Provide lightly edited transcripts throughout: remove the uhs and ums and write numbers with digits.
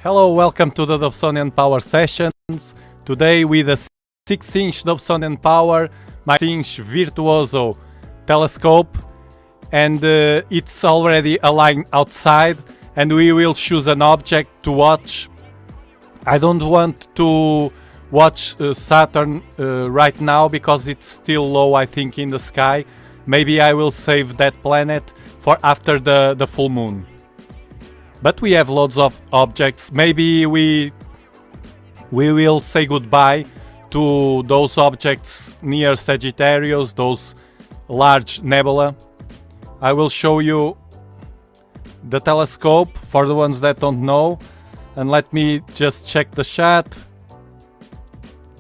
Hello, welcome to the Dobsonian Power Sessions. Today with a 6-inch Dobsonian Power, my 6-inch Virtuoso telescope, and it's already aligned outside, and we will choose an object to watch. I don't want to watch Saturn right now because it's still low, I think, in the sky. Maybe I will save that planet for after the full moon. But we have loads of objects. Maybe we will say goodbye to those objects near Sagittarius, those large nebula. I will show you the telescope for the ones that don't know. And let me just check the chat.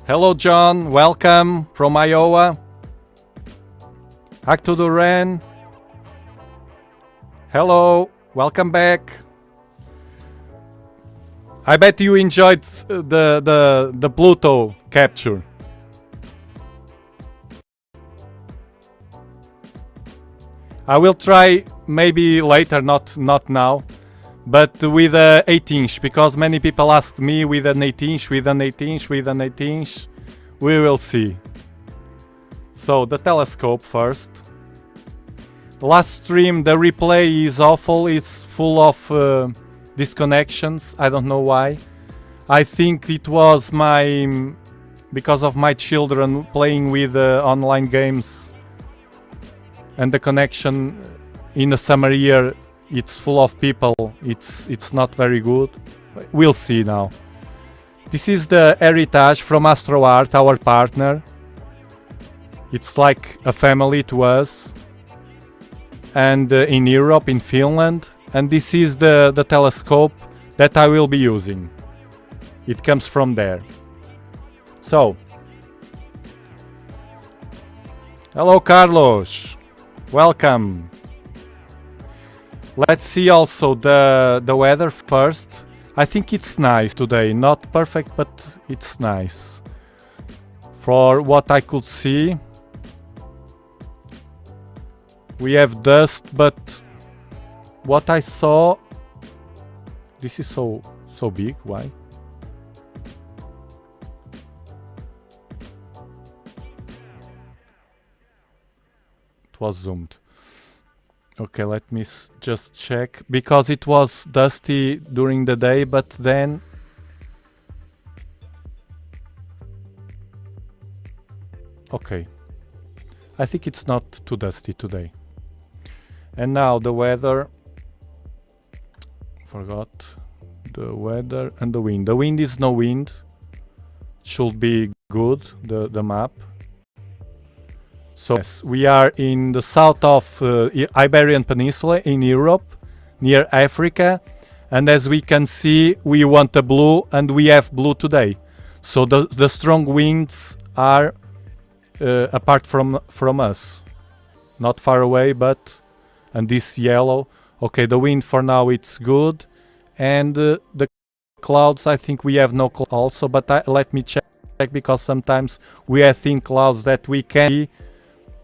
Hello John, welcome from Iowa. Acto Duran. Hello, welcome back. I bet you enjoyed the Pluto capture. I will try maybe later, not now, but with a 8-inch, because many people asked me with an 8-inch, with an 8-inch, with an 8-inch. We will see. So the telescope first. Last stream the replay is awful, it's full of disconnections. I don't know why. I think it was because of my children playing with online games, and the connection in the summer year, it's full of people. It's not very good. We'll see now. This is the Heritage from AstroArt, our partner. It's like a family to us, and in Europe, in Finland. And this is the telescope that I will be using. It comes from there. So, hello Carlos, welcome. Let's see also the weather first. I think it's nice today, not perfect, but it's nice. For what I could see, we have dust, but what I saw, this is so big, why? It was zoomed. Okay, let me just check, because it was dusty during the day, but then okay, I think it's not too dusty today. And now the weather. Forgot the weather and the wind. The wind is no wind. Should be good, the map. So yes, we are in the south of Iberian Peninsula in Europe, near Africa. And as we can see, we want the blue, and we have blue today. So the strong winds are apart from us. Not far away, but... And this yellow. Okay, the wind for now it's good, and the clouds, I think we have no clouds also, but let me check, because sometimes we have thin clouds that we can see,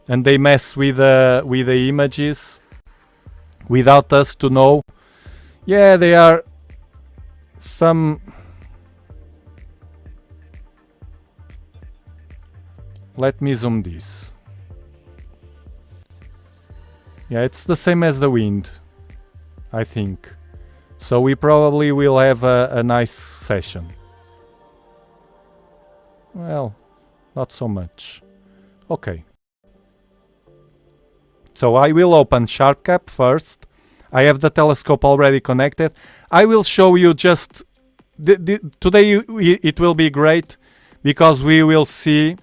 and they mess with the images without us to know. Yeah, they are some. Let me zoom this. Yeah, it's the same as the wind, I think. So we probably will have a nice session. Well, not so much. Okay. So I will open SharpCap first. I have the telescope already connected. I will show you just... today it will be great, because we will see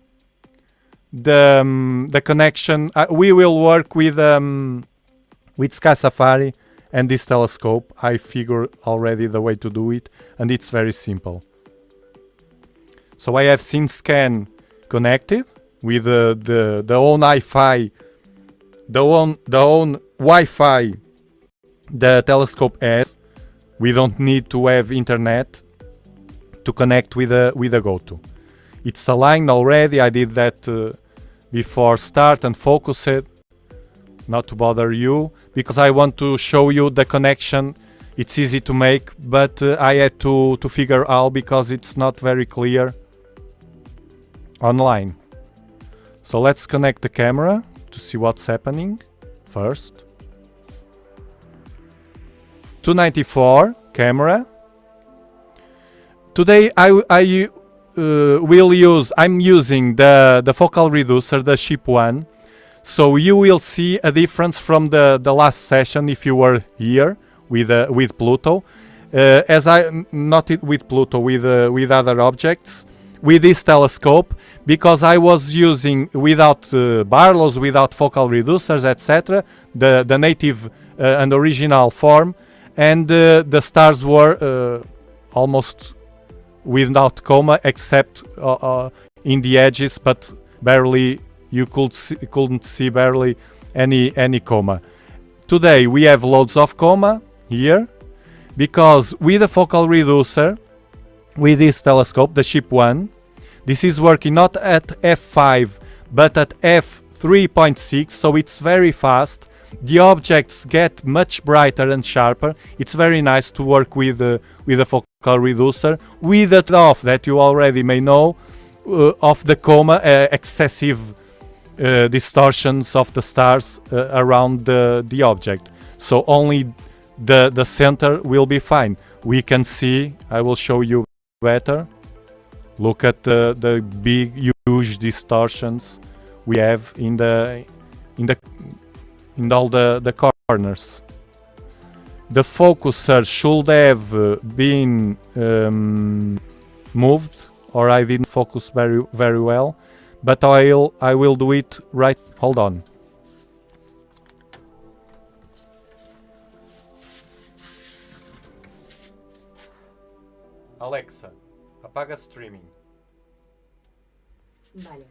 the connection. We will work with Sky Safari and this telescope. I figured already the way to do it, and it's very simple. So I have SceneScan connected with the own Wi-Fi, the own Wi-Fi the telescope has. We don't need to have internet to connect with a GoTo. It's aligned already. I did that before start and focus it, not to bother you, because I want to show you the connection it's easy to make, but I had to figure out because it's not very clear online. So let's connect the camera to see what's happening first. 294 camera. Today I'm using the focal reducer, the Ship 1. So you will see a difference from the last session if you were here with Pluto. As I not with Pluto, with other objects. With this telescope, because I was using without Barlows, without focal reducers, etc., the native and original form, and the stars were almost without coma, except in the edges, but barely you couldn't see barely any coma. Today we have loads of coma here, because with the focal reducer, with this telescope, the Ship 1, this is working not at f5 but at f3.6, so it's very fast. The objects get much brighter and sharper. It's very nice to work with a focal reducer, with the trade-off that you already may know of the coma, excessive distortions of the stars around the object. So only the center will be fine. We can see, I will show you better. Look at the big, huge distortions we have in all the corners. The focuser should have been moved, or I didn't focus very well, but I will do it right. Hold on. Alexa, apaga streaming. Vale.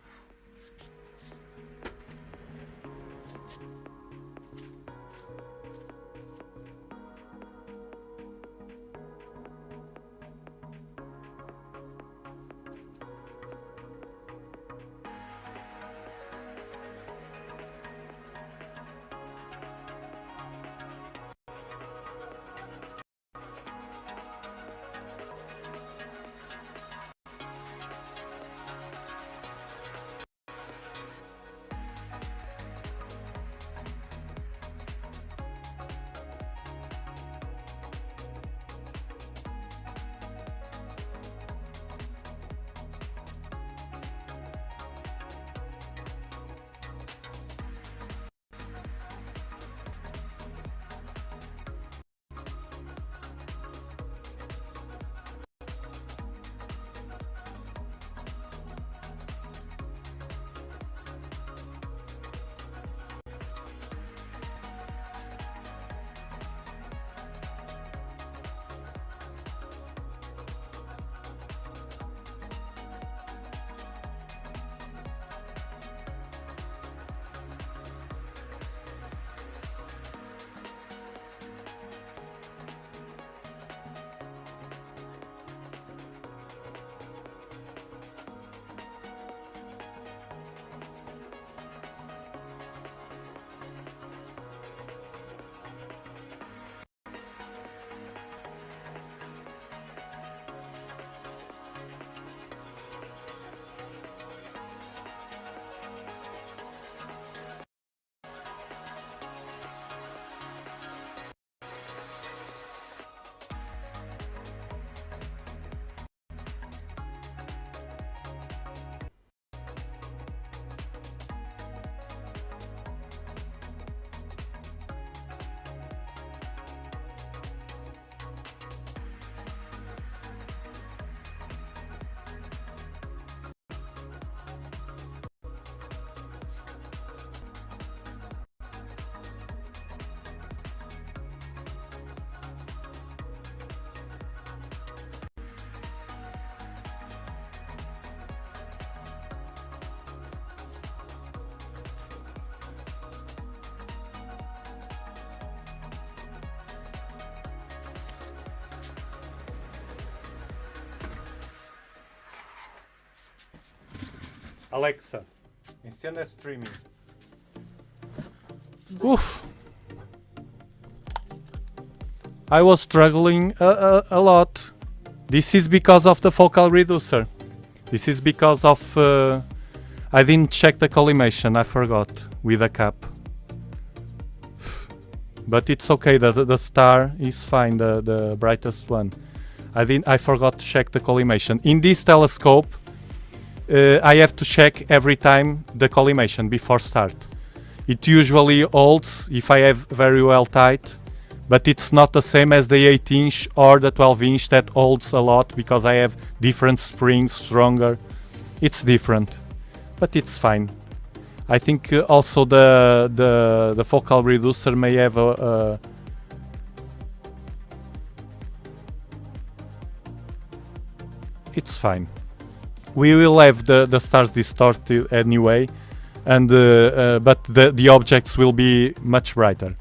Alexa, enciende streaming. Uf. I was struggling a lot. This is because of the focal reducer. This is because of I didn't check the collimation. I forgot with a cap. But it's okay. The star is fine. The brightest one. I forgot to check the collimation. In this telescope, I have to check every time the collimation before start. It usually holds if I have very well tight, but it's not the same as the 8-inch or the 12-inch that holds a lot because I have different springs, stronger. It's different, but it's fine. I think also the focal reducer may have a it's fine. We will have the stars distorted anyway, and but the objects will be much brighter.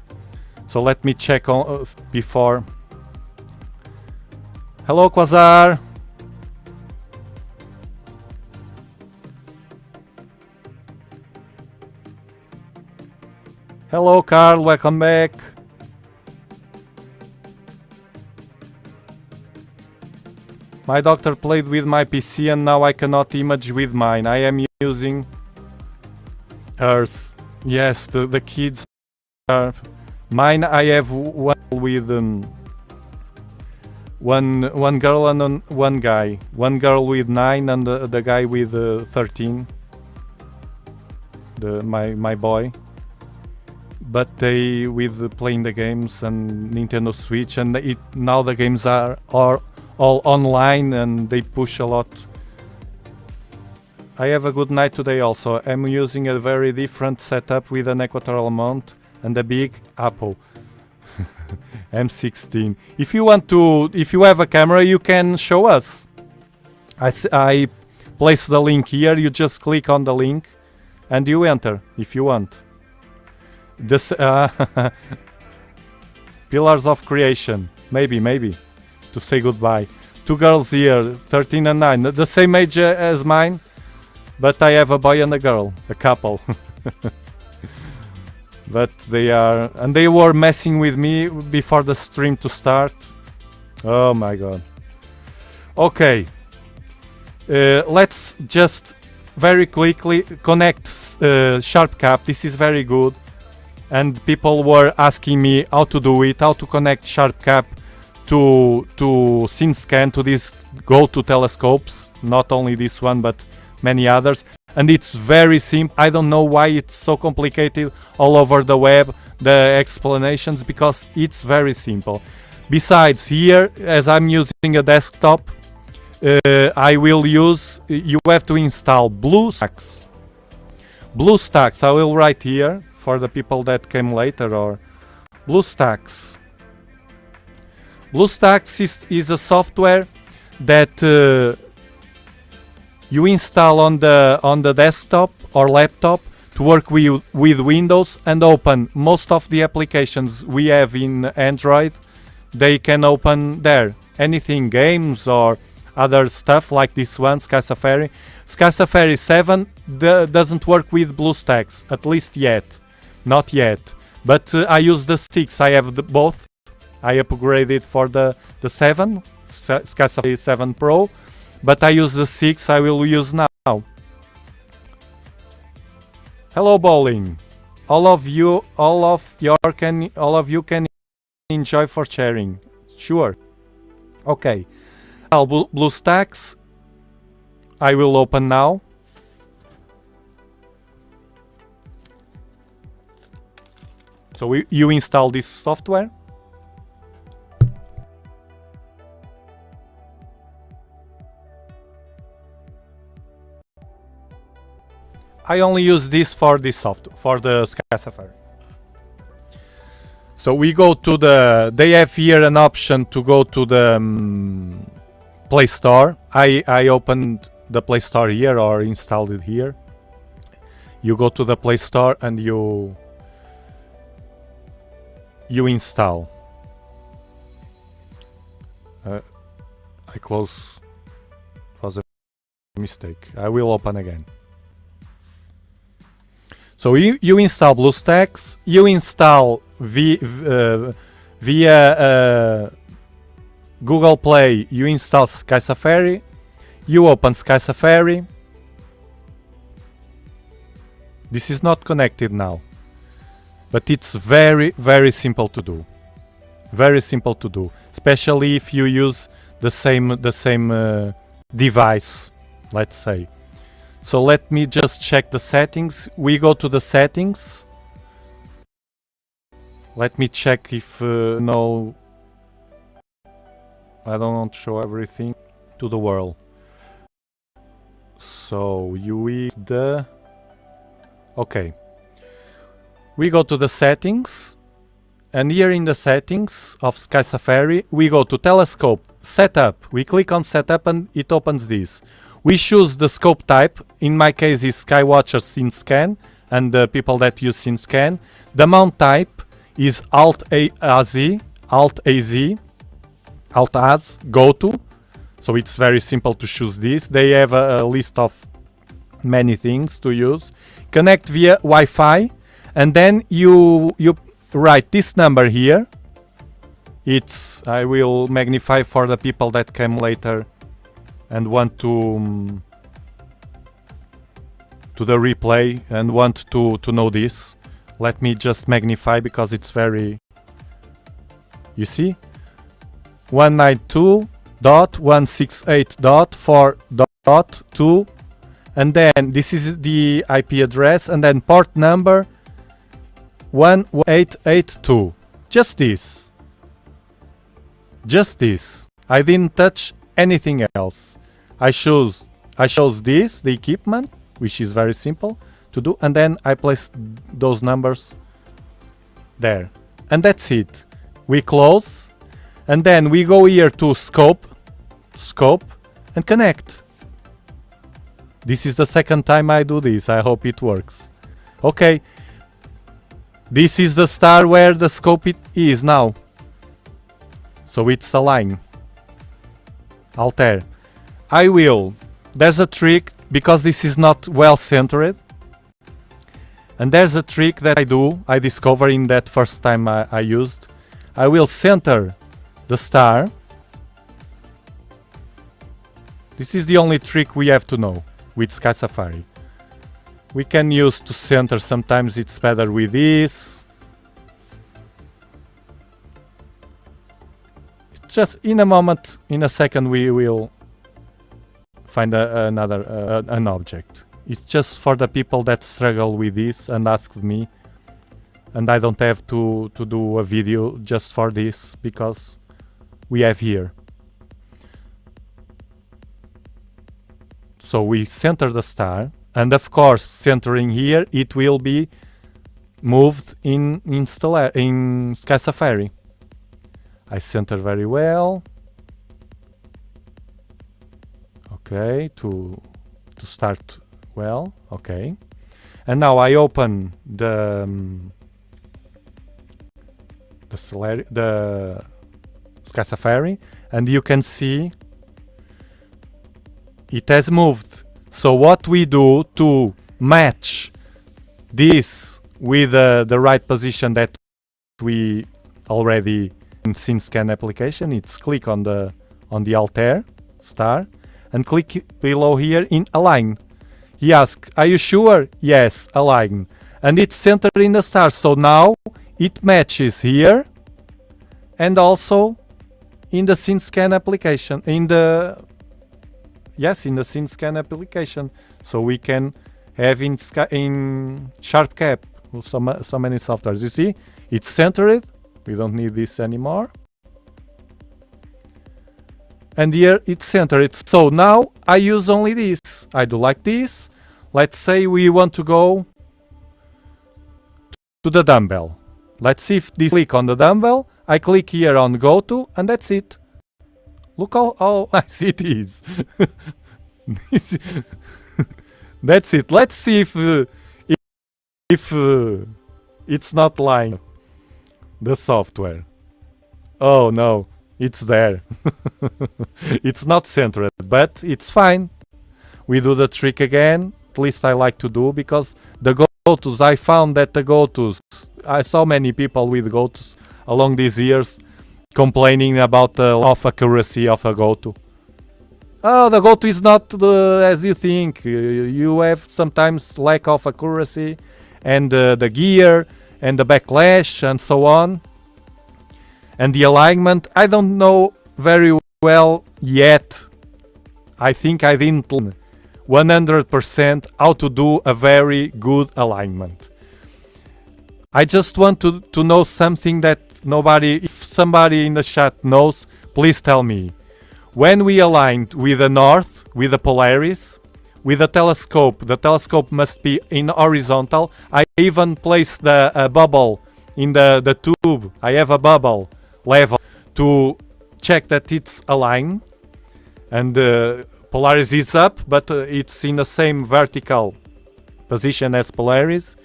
So let me check on before. Hello, Quasar. Hello, Carl. Welcome back. My doctor played with my PC and now I cannot image with mine. I am using hers. Yes, the kids are mine. I have one with one girl and one guy. One girl with 9 and the guy with 13. My boy. But they with playing the games and Nintendo Switch, and now the games are all online and they push a lot. I have a good night today also. I'm using a very different setup with an equatorial mount and a big Apple M16. If you have a camera, you can show us. I place the link here. You just click on the link and you enter if you want. This Pillars of Creation. Maybe to say goodbye. 2 girls here, 13 and 9, the same age as mine, but I have a boy and a girl, a couple. But they were messing with me before the stream to start. Oh my god. Okay, let's just very quickly connect Sharp Cap. This is very good, and people were asking me how to do it, how to connect Sharp Cap to SceneScan, to these go-to telescopes, not only this one but many others, and it's very simple. I don't know why it's so complicated all over the web, the explanations, because it's very simple. Besides, here, as I'm using a desktop, I will use, you have to install BlueStacks. BlueStacks, I will write here for the people that came later, or BlueStacks. BlueStacks is a software that you install on the desktop or laptop to work with Windows and open most of the applications we have in Android. They can open there. Anything, games or other stuff like this one, Sky Safari. Sky Safari 7 doesn't work with BlueStacks, at least yet. Not yet. But I use the 6, I have both. I upgraded for the 7, Sky Safari 7 Pro, but I use the 6 I will use now. Hello, Bowling. All of you can enjoy for sharing. Sure. Okay. BlueStacks I will open now. So you install this software. I only use this for this software, for the Sky Safari. So we go to they have here an option to go to the Play Store. I opened the Play Store here, or installed it here. You go to the Play Store and you install. I close. It was a mistake. I will open again. So you install BlueStacks, you install via Google Play, you install Sky Safari, you open Sky Safari. This is not connected now, but it's very, very simple to do. Very simple to do, especially if you use the same device, let's say. So let me just check the settings. We go to the settings. Let me check if no, I don't want to show everything to the world. So you the okay. We go to the settings, and here in the settings of Sky Safari, we go to telescope setup. We click on setup and it opens this. We choose the scope type. In my case is Skywatcher SceneScan, and the people that use SceneScan. The mount type is Alt-AZ, go to. So it's very simple to choose this. They have a list of many things to use. Connect via Wi-Fi, and then you write this number here. I will magnify for the people that came later and want to the replay and want to know this. Let me just magnify because it's very, you see, 192.168.4.2, and then this is the IP address, and then port number 1882. Just this. I didn't touch anything else. I chose this, the equipment, which is very simple to do, and then I place those numbers there, and that's it. We close, and then we go here to scope, and connect. This is the second time I do this. I hope it works. Okay, this is the star where the scope is now, so it's aligned. Alter. There's a trick, because this is not well centered, and there's a trick that I discovered in that first time I used. I will center the star. This is the only trick we have to know with Sky Safari. We can use to center, sometimes it's better with this. It's just in a moment, in a second we will find an object. It's just for the people that struggle with this and asked me, and I don't have to do a video just for this, because we have here. So we center the star, and of course centering here it will be moved in Sky Safari. I center very well. Okay, to start well. Okay, and now I open the Sky Safari, and you can see it has moved. So what we do to match this with the right position that we already in SceneScan application, it's click on the Alter star and click below here in Align. He asks, are you sure? Yes, Align. And it's centered in the star. So now it matches here and also in the SceneScan application. In the SceneScan application. So we can have in SharpCap so many softwares. You see, it's centered. We don't need this anymore. And here it's centered. So now I use only this. I do like this. Let's say we want to go to the dumbbell. Let's see if this click on the dumbbell. I click here on go to, and that's it. Look how nice it is. That's it. Let's see if it's not lying. The software. Oh no, it's there. It's not centered, but it's fine. We do the trick again. At least I like to do, because the go-tos, I found that the go-tos, I saw many people with go-tos along these years, complaining about the off accuracy of a go-to. Oh, the go-to is not as you think. You have sometimes lack of accuracy, and the gear, and the backlash, and so on. And the alignment, I don't know very well yet. I think I didn't learn 100% how to do a very good alignment. I just want to know something that if somebody in the chat knows, please tell me. When we aligned with the north, with the Polaris, with the telescope must be in horizontal. I even placed the bubble in the tube. I have a bubble level to check that it's aligned. And Polaris is up, but it's in the same vertical position as Polaris.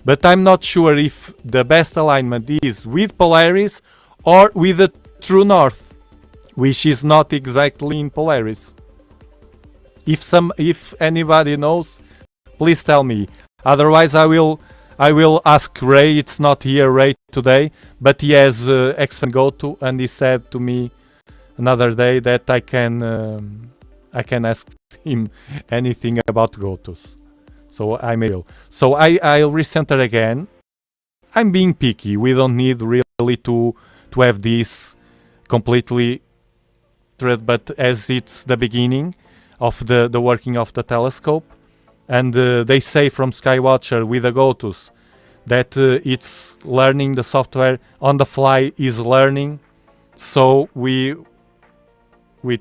But I'm not sure if the best alignment is with Polaris or with the true north, which is not exactly in Polaris. If anybody knows, please tell me. Otherwise, I will ask Ray. It's not here, Ray, today, but he has X-Fan Go-To, and he said to me another day that I can ask him anything about Go-Tos. So I will. So I'll recenter again. I'm being picky. We don't need really to have this completely, but as it's the beginning of the working of the telescope, and they say from Skywatcher with the Go-Tos that it's learning, the software on the fly is learning, so we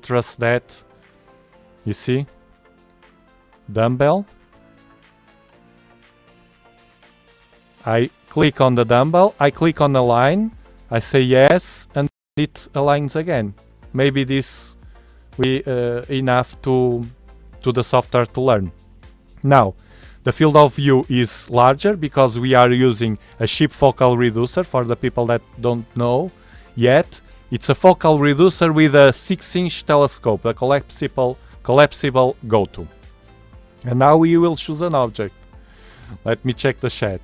trust that. You see, dumbbell. I click on the dumbbell, I click on the line, I say yes, and it aligns again. Maybe this will be enough to the software to learn. Now, the field of view is larger because we are using a ship focal reducer. For the people that don't know yet, it's a focal reducer with a 6-inch telescope, a collapsible go-to. And now we will choose an object. Let me check the chat.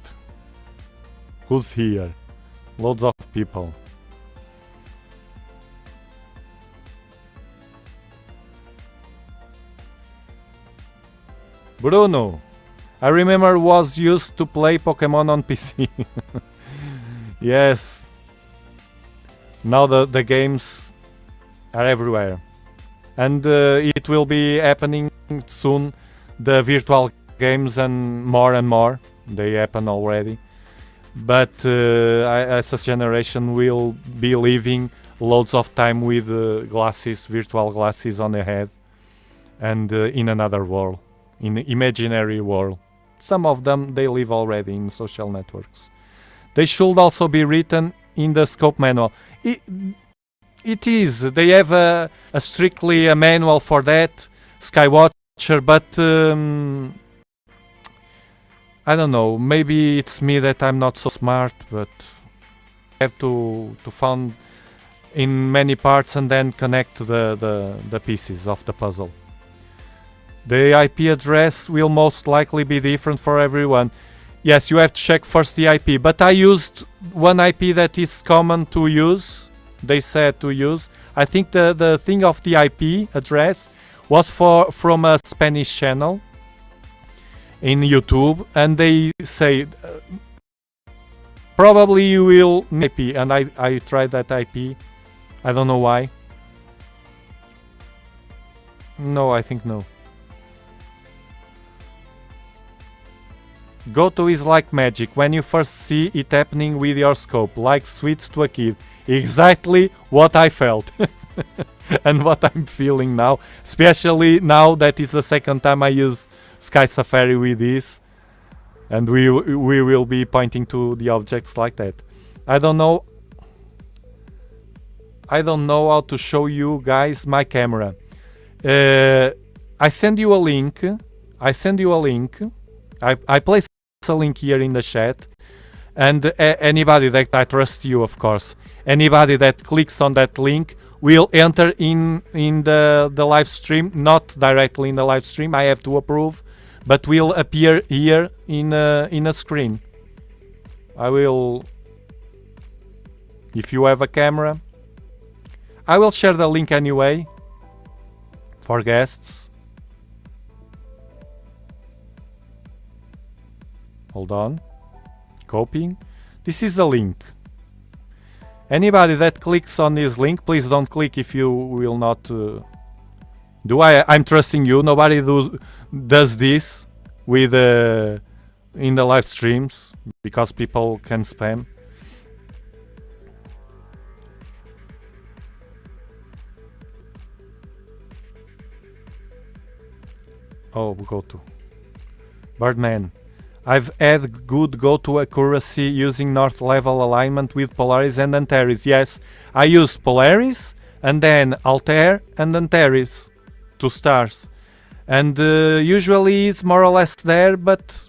Who's here? Loads of people. Bruno, I remember was used to play Pokemon on PC. Yes. Now the games are everywhere. And it will be happening soon. The virtual games and more. They happen already. But as a generation will be living loads of time with glasses, virtual glasses on the head, and in another world, in the imaginary world. Some of them, they live already in social networks. They should also be written in the scope manual. It is. They have a strictly a manual for that, Skywatcher, but I don't know, maybe it's me that I'm not so smart, but I have to found in many parts and then connect the pieces of the puzzle. The IP address will most likely be different for everyone. Yes, you have to check first the IP, but I used one IP that is common to use. They said to use. I think the thing of the IP address was from a Spanish channel in YouTube, and they say probably you will need IP, and I tried that IP. I don't know why. No, I think no. Go-to is like magic. When you first see it happening with your scope, like sweets to a kid. Exactly what I felt. And what I'm feeling now. Especially now that it's the second time I use Sky Safari with this. And we will be pointing to the objects like that. I don't know how to show you guys my camera. I send you a link. I place a link here in the chat, and anybody that I trust you, of course, anybody that clicks on that link will enter in the live stream, not directly in the live stream. I have to approve, but will appear here in a screen. I will if you have a camera. I will share the link anyway for guests. Hold on. Copying. This is the link. Anybody that clicks on this link, please don't click if you will not do. I'm trusting you. Nobody does this with in the live streams because people can spam. Oh, go to Birdman. I've had good go-to accuracy using north level alignment with Polaris and Antares. Yes, I use Polaris and then Altair and Antares, 2 stars. And usually it's more or less there, but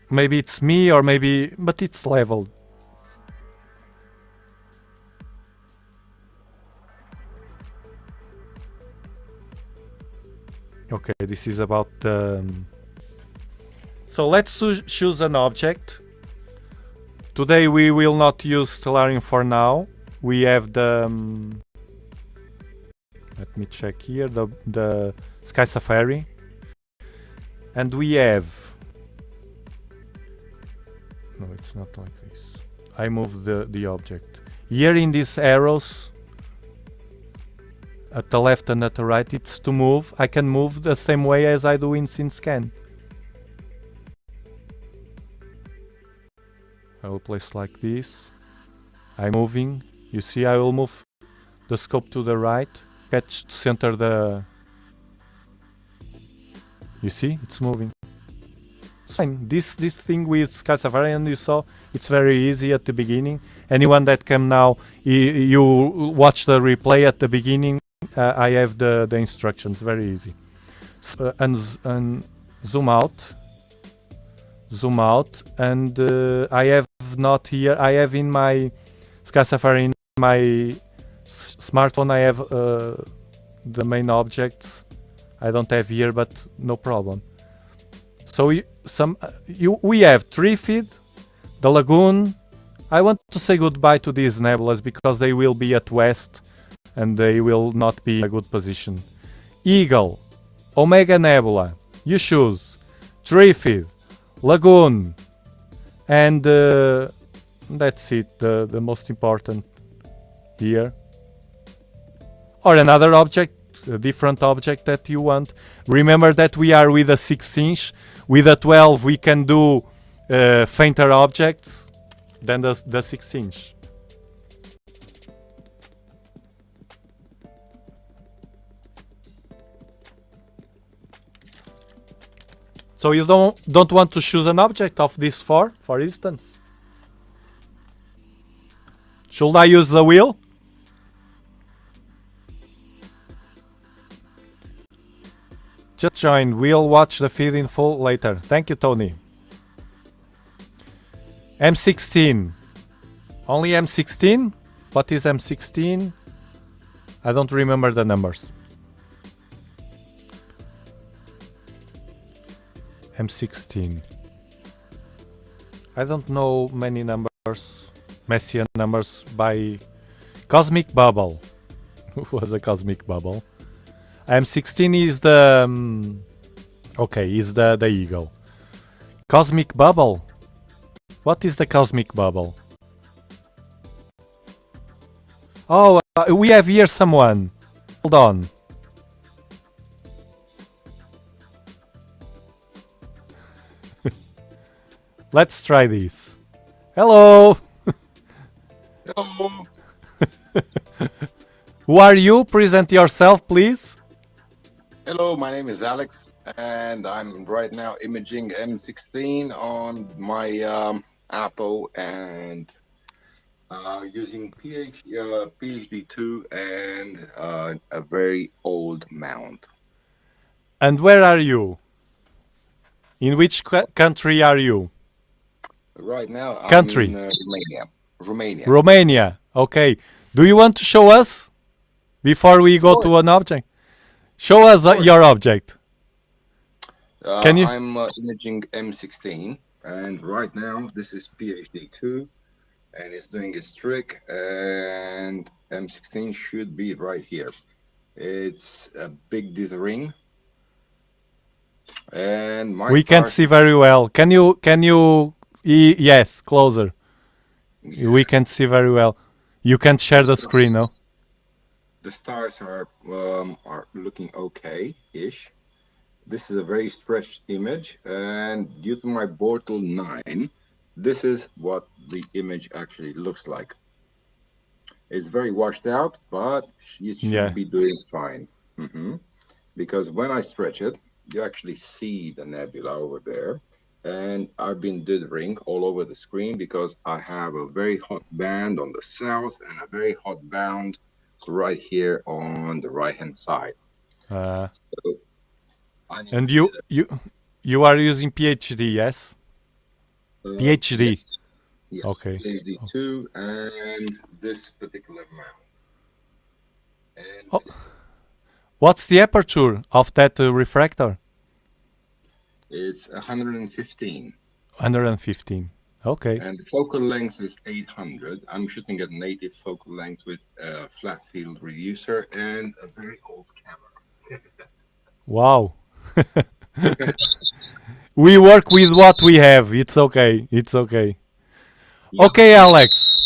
maybe it's me or maybe, but it's leveled. Okay, this is about so let's choose an object. Today we will not use Stellarium for now. We have the let me check here, the Sky Safari, and we have, no, it's not like this. I move the object here in these arrows at the left and at the right. It's to move. I can move the same way as I do in SceneScan. I will place like this. I'm moving. You see, I will move the scope to the right, catch to center the... You see, it's moving. It's fine. This thing with Sky Safari, and you saw, it's very easy at the beginning. Anyone that can now, you watch the replay at the beginning. I have the instructions, very easy. So, and zoom out, and I have not here. I have in my Sky Safari, in my smartphone, I have the main objects. I don't have here, but no problem. So we have TRIFID, the lagoon. I want to say goodbye to these nebulas because they will be at west and they will not be in a good position. Eagle, Omega Nebula, you choose TRIFID, lagoon, and that's it, the most important here. Or another object, a different object that you want. Remember that we are with a 6-inch. With a 12 we can do fainter objects than the 6-inch. So you don't want to choose an object of this 4, for instance? Should I use the wheel? Just join. We'll watch the feed in full later. Thank you, Tony. M16. Only M16? What is M16? I don't remember the numbers. M16. I don't know many numbers, Messian numbers by Cosmic Bubble. Who was a Cosmic Bubble? M16 is the... okay, is the Eagle. Cosmic Bubble? What is the Cosmic Bubble? Oh, we have here someone. Hold on. Let's try this. Hello! Hello. Who are you? Present yourself, please. Hello, my name is Alex, and I'm right now imaging M16 on my Apple and using PhD2 and a very old mount. And where are you? In which country are you? Right now, Country. I'm in Romania. Romania. Okay. Do you want to show us before we go to an object? Show us your object. Can you? I'm imaging M16, And right now, this is PhD2, and it's doing its trick, and M16 should be right here. It's a big dithering, and my We can't stars. see very well. Can you yes, closer. We can see very well. You can share the screen, no? The stars are looking okay-ish. This is a very stretched image, and due to my Bortle 9, this is what the image actually looks like. It's very washed out, but it should be doing fine. Because when I stretch it, you actually see the nebula over there. And I've been dithering all over the screen because I have a very hot band on the south and a very hot band right here on the right-hand side. So and you are using PhD, yes? PhD. Yes. Okay. PhD2 and this particular mount. And what's the aperture of that refractor? It's 115. 115. Okay. And the focal length is 800. I'm shooting at native focal length with a flat field reducer and a very old camera. Wow. We work with what we have. It's okay. It's okay. Yeah. Okay, Alex.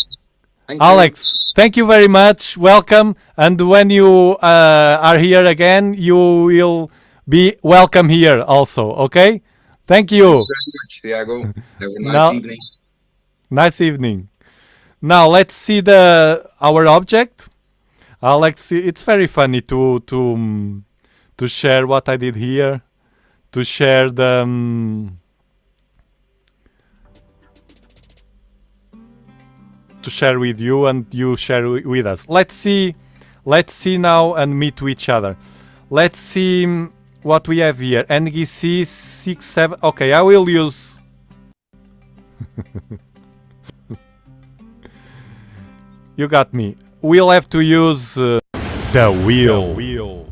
Thank you very much. Welcome. And when you are here again, you will be welcome here also. Okay? Thank you. Thank you very much, Thiago. Have a nice evening. Nice evening. Now let's see our object. Alex, it's very funny to share what I did here. To share the to share with you and you share with us. Let's see now and meet each other. Let's see what we have here. NGC 67. Okay, I will use you got me. We'll have to use the wheel.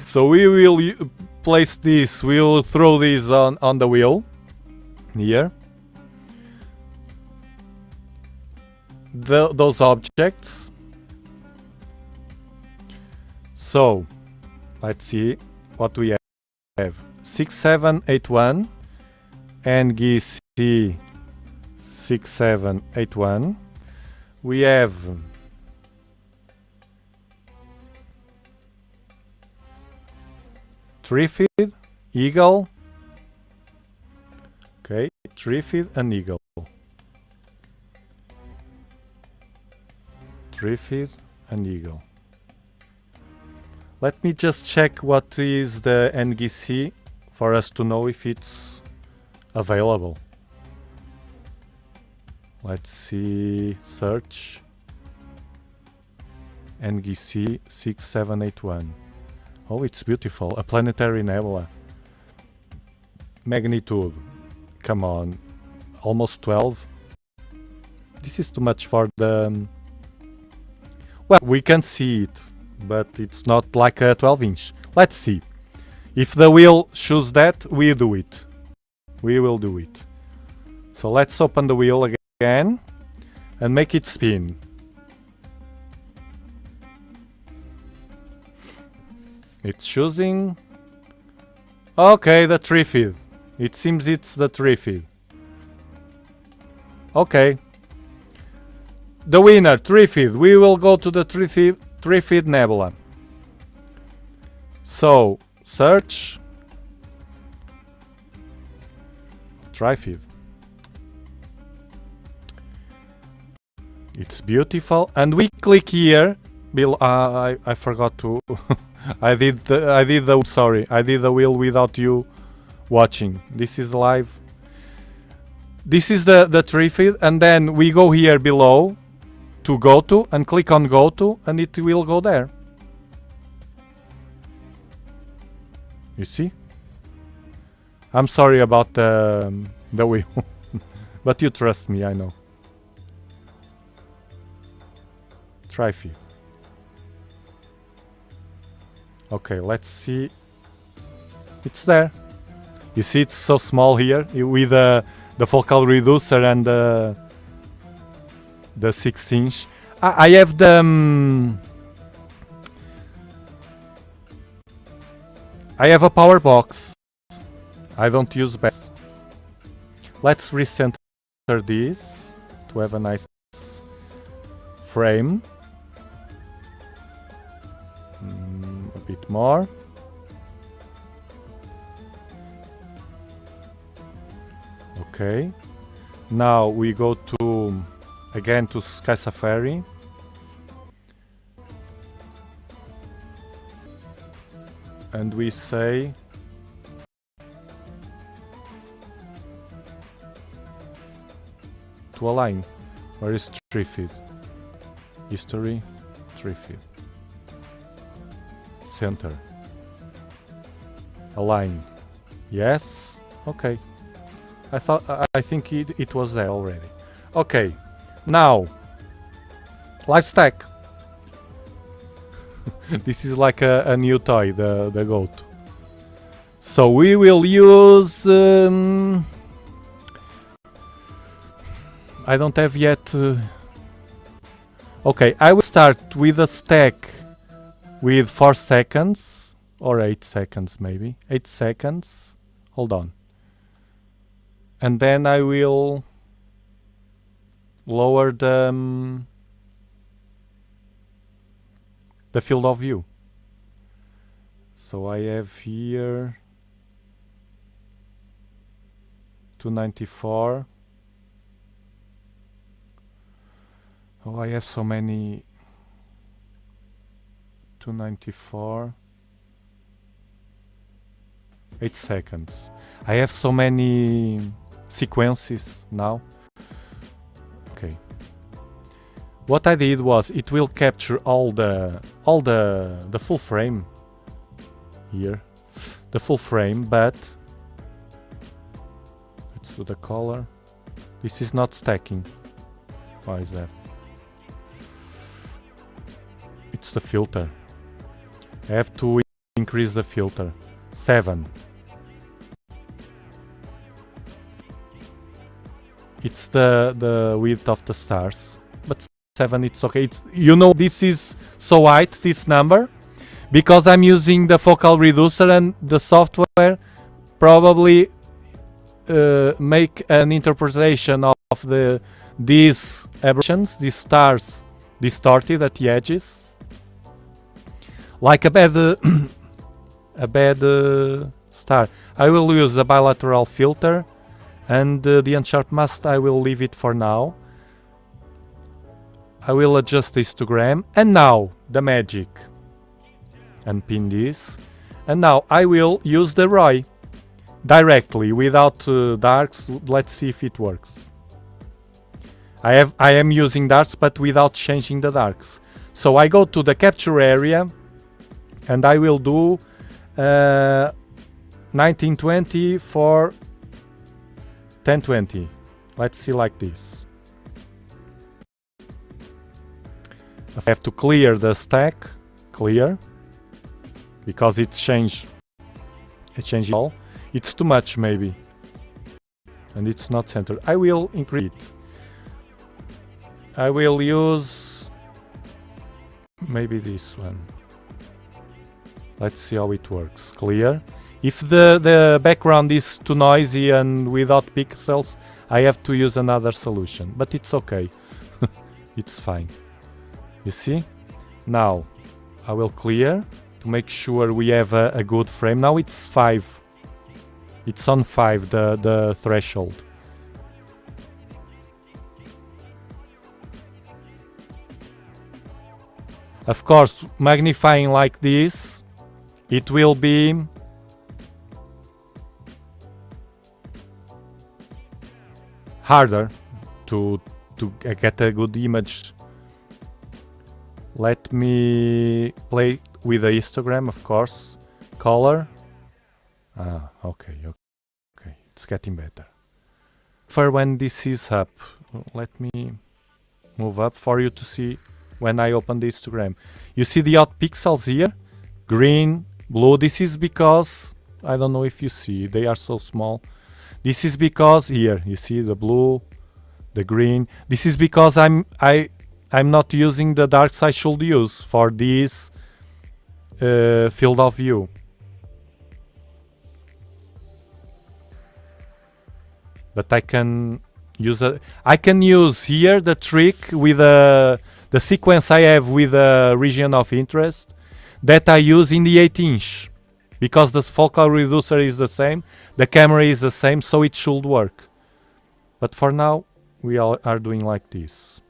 So we will place this, we'll throw this on the wheel here. Those objects. So let's see what we have. 6781 NGC 6781. We have TRIFID, Eagle. Okay, TRIFID and Eagle. TRIFID and Eagle. Let me just check what is the NGC for us to know if it's available. Let's see, search. NGC 6781. Oh, it's beautiful. A planetary nebula. Magnitude. Come on. Almost 12. This is too much for the... Well, we can see it, but it's not like a 12-inch. Let's see. If the wheel shows that, we do it. We will do it. So let's open the wheel again and make it spin. It's choosing. Okay, the TRIFID. It seems it's the TRIFID. Okay. The winner, TRIFID. We will go to the TRIFID Nebula. So, search. TRIFID. It's beautiful. And we click here. I forgot to... I did the wheel without you watching. This is live. This is the TRIFID, and then we go here below to go to and click on go to, and it will go there. You see? I'm sorry about the wheel, but you trust me, I know. TRIFID. Okay, let's see. It's there. You see, it's so small here with the focal reducer and the 6-inch. I have the I have a power box. I don't use best. Let's recenter this to have a nice frame. A bit more. Okay. Now we go to again to Sky Safari. And we say to align. Where is TRIFID? History, TRIFID. Center. Align. Yes. Okay. I think it was there already. Okay. Now, live stack. This is like a new toy, the goat. So we will use. I don't have yet. Okay, I will start with a stack with 4 seconds or 8 seconds, maybe 8 seconds. Hold on, and then I will lower the field of view. So I have here 294. Oh, I have so many. 294. 8 seconds. I have so many sequences now. Okay. What I did was it will capture all the full frame here, the full frame, but let's do the color. This is not stacking. Why is that? It's the filter. I have to increase the filter. 7. It's the width of the stars, but 7 it's okay. It's, you know, this is so white, this number, because I'm using the focal reducer and the software probably make an interpretation of these aberrations, these stars distorted at the edges, like a bad star. I will use a bilateral filter, and the unsharp mask I will leave it for now. I will adjust the histogram, and now the magic. Unpin this, and now I will use the ROI directly without darks. Let's see if it works. I am using darks, but without changing the darks. So I go to the capture area, and I will do 1920 for 1020. Let's see like this. I have to clear the stack, clear, because it's changed. It changed all. It's too much maybe, and it's not centered. I will increase it. I will use maybe this one. Let's see how it works. Clear. If the background is too noisy and without pixels, I have to use another solution, but it's okay. It's fine. You see? Now I will clear to make sure we have a good frame. Now it's 5. It's on 5, the threshold. Of course, magnifying like this, it will be harder to get a good image. Let me play with the histogram, of course. Color. Okay, it's getting better. For when this is up, let me move up for you to see when I open the histogram. You see the hot pixels here? green, blue. This is because I don't know if you see, they are so small. This is because here you see the blue, the green. This is because I'm not using the darks I should use for this field of view. But I can use here the trick with the sequence I have with a region of interest that I use in the 8-inch, because the focal reducer is the same, the camera is the same, so it should work. But for now we are doing like this.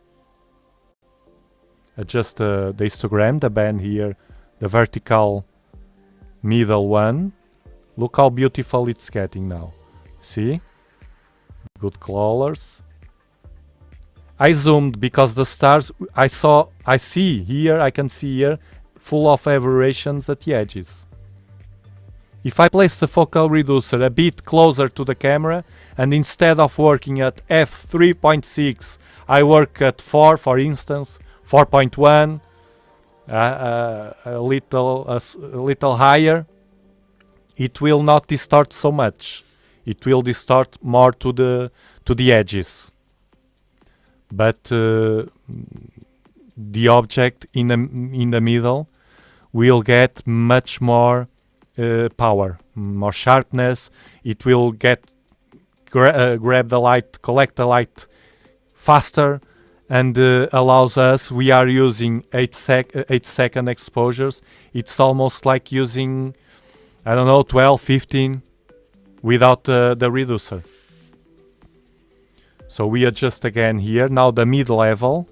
Adjust the histogram, the band here, the vertical middle one. Look how beautiful it's getting now. See? Good colors. I zoomed because the stars I can see here full of aberrations at the edges. If I place the focal reducer a bit closer to the camera and instead of working at f3.6 I work at 4, for instance, 4.1, a little higher, it will not distort so much. It will distort more to the edges. But the object in the middle will get much more power, more sharpness. It will get grab the light, collect the light faster, and allows us. We are using 8-second exposures. It's almost like using, I don't know, 12, 15 without the reducer. So we adjust again here. Now the mid level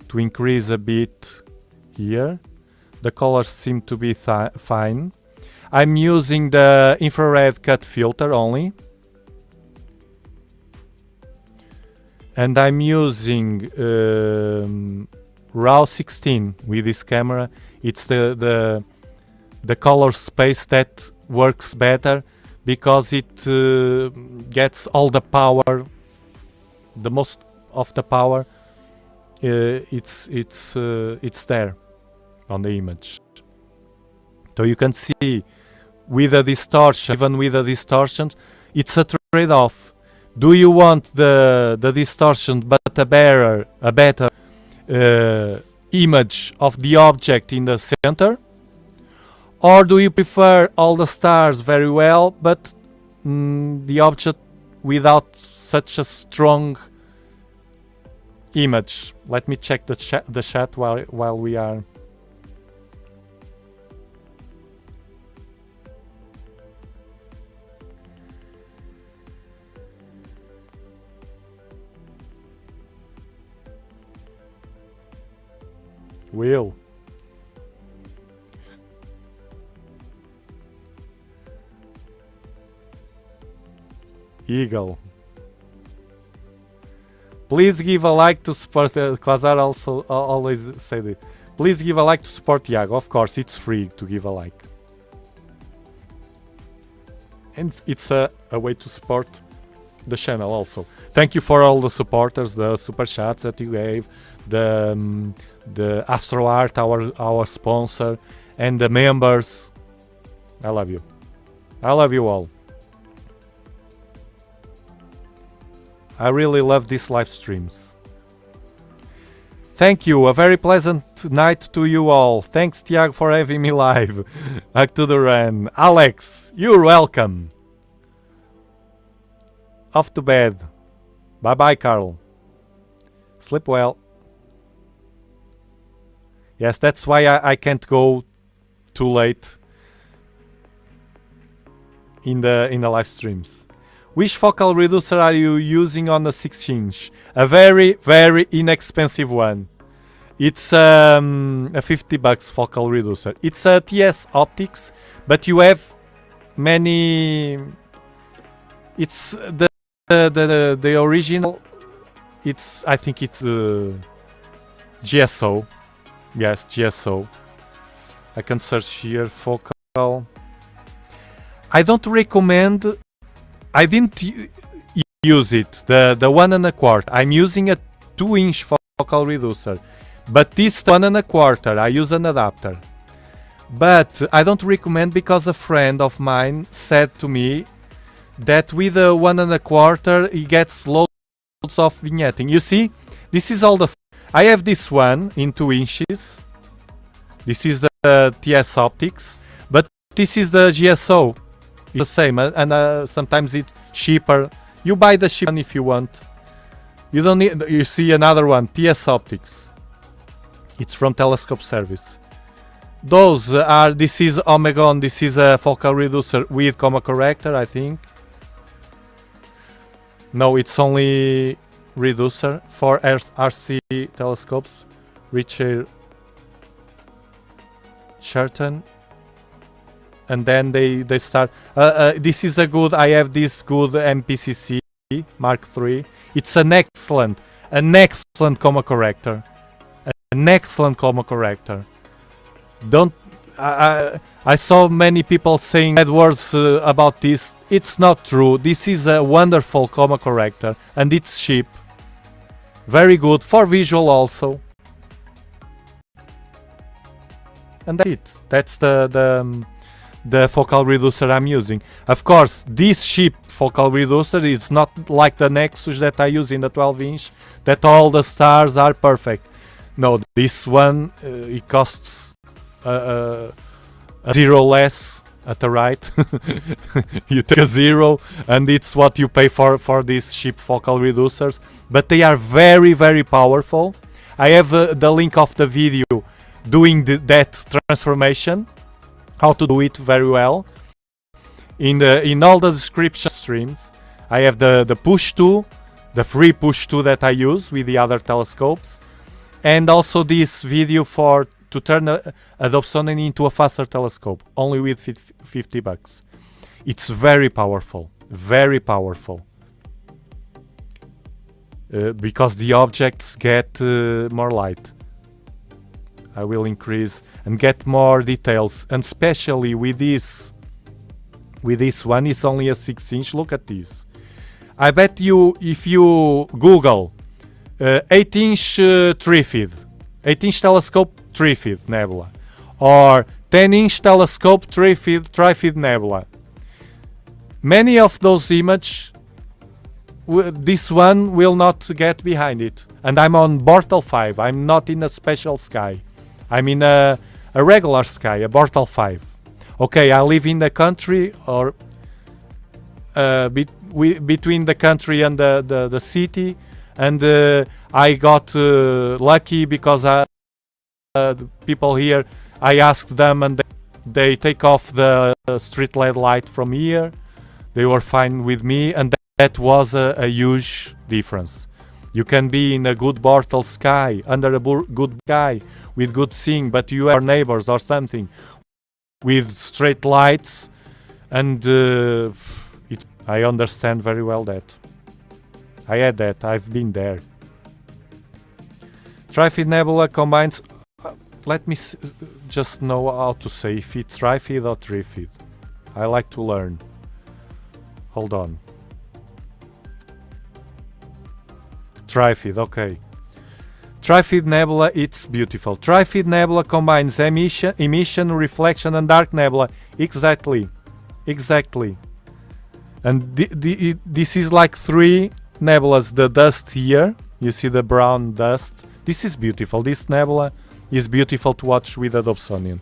to increase a bit here. The colors seem to be fine. I'm using the infrared cut filter only. And I'm using RAW 16 with this camera. It's the color space that works better because it gets all the power, the most of the power. It's there on the image. So you can see with a distortion, even with a distortion, it's a trade-off. Do you want the distortion but a better image of the object in the center? Or do you prefer all the stars very well, but the object without such a strong image? Let me check the chat while we are. Will. Eagle. Please give a like to support. Quasar also always said it. Please give a like to support Iago. Of course, it's free to give a like. And it's a way to support the channel also. Thank you for all the supporters, the super chats that you gave, the AstroArt, our sponsor, and the members. I love you. I love you all. I really love these live streams. Thank you. A very pleasant night to you all. Thanks, Tiago, for having me live. Back to the run. Alex, you're welcome. Off to bed. Bye-bye, Carl. Sleep well. Yes, that's why I can't go too late in the live streams. Which focal reducer are you using on the 6-inch? A very, very inexpensive one. It's a $50 focal reducer. It's a TS Optics, but you have many. It's the original. I think it's GSO. Yes, GSO. I can search here focal. I don't recommend. I didn't use it, the 1 1/4. I'm using a 2-inch focal reducer, but this 1 1/4 I use an adapter. But I don't recommend because a friend of mine said to me that with a 1.25 he gets loads of vignetting. You see, this is all the... I have this one in 2 inches. This is the TS optics, but this is the GSO. It's the same, and sometimes it's cheaper. You buy the cheap one if you want. You don't need... You see another one, TS optics. It's from Telescope Service. Those are... This is Omegon. This is a focal reducer with coma corrector, I think. No, it's only reducer for RC telescopes. Richard Sherton. And then they start... this is a good... I have this good MPCC Mark III. It's an excellent coma corrector. An excellent coma corrector. Don't... I saw many people saying bad words about this. It's not true. This is a wonderful coma corrector, and it's cheap. Very good for visual also. And that's it. That's the focal reducer I'm using. Of course, this cheap focal reducer is not like the Nexus that I use in the 12-inch, that all the stars are perfect. No, this one it costs a zero less at the right. You take a zero and it's what you pay for these cheap focal reducers, but they are very, very powerful. I have the link of the video doing that transformation, how to do it very well. In all the description streams I have the push 2, the free push 2 that I use with the other telescopes, and also this video to turn a Dobsonian into a faster telescope, only with 50 bucks. It's very powerful, because the objects get more light. I will increase and get more details, and especially with this one, it's only a 6-inch. Look at this. I bet you, if you Google 8-inch TRIFID, 8-inch telescope TRIFID Nebula, or 10-inch telescope TRIFID Nebula, many of those images, this one will not get behind it. And I'm on Bortle 5. I'm not in a special sky. I'm in a regular sky, a Bortle 5. Okay, I live in the country, or between the country and the city, and I got lucky because the people here, I asked them and they take off the street LED light from here. They were fine with me, and that was a huge difference. You can be in a good Bortle sky, under a good sky, with good seeing, but you have neighbors or something with straight lights, and I understand very well that. I had that, I've been there. TRIFID Nebula combines... let me just know how to say if it's TRIFID or TRIFID. I like to learn. Hold on. TRIFID, okay. TRIFID Nebula, it's beautiful. TRIFID Nebula combines emission, reflection, and dark nebula. Exactly. And this is like 3 nebulas. The dust here, you see the brown dust. This is beautiful. This nebula is beautiful to watch with a Dobsonian.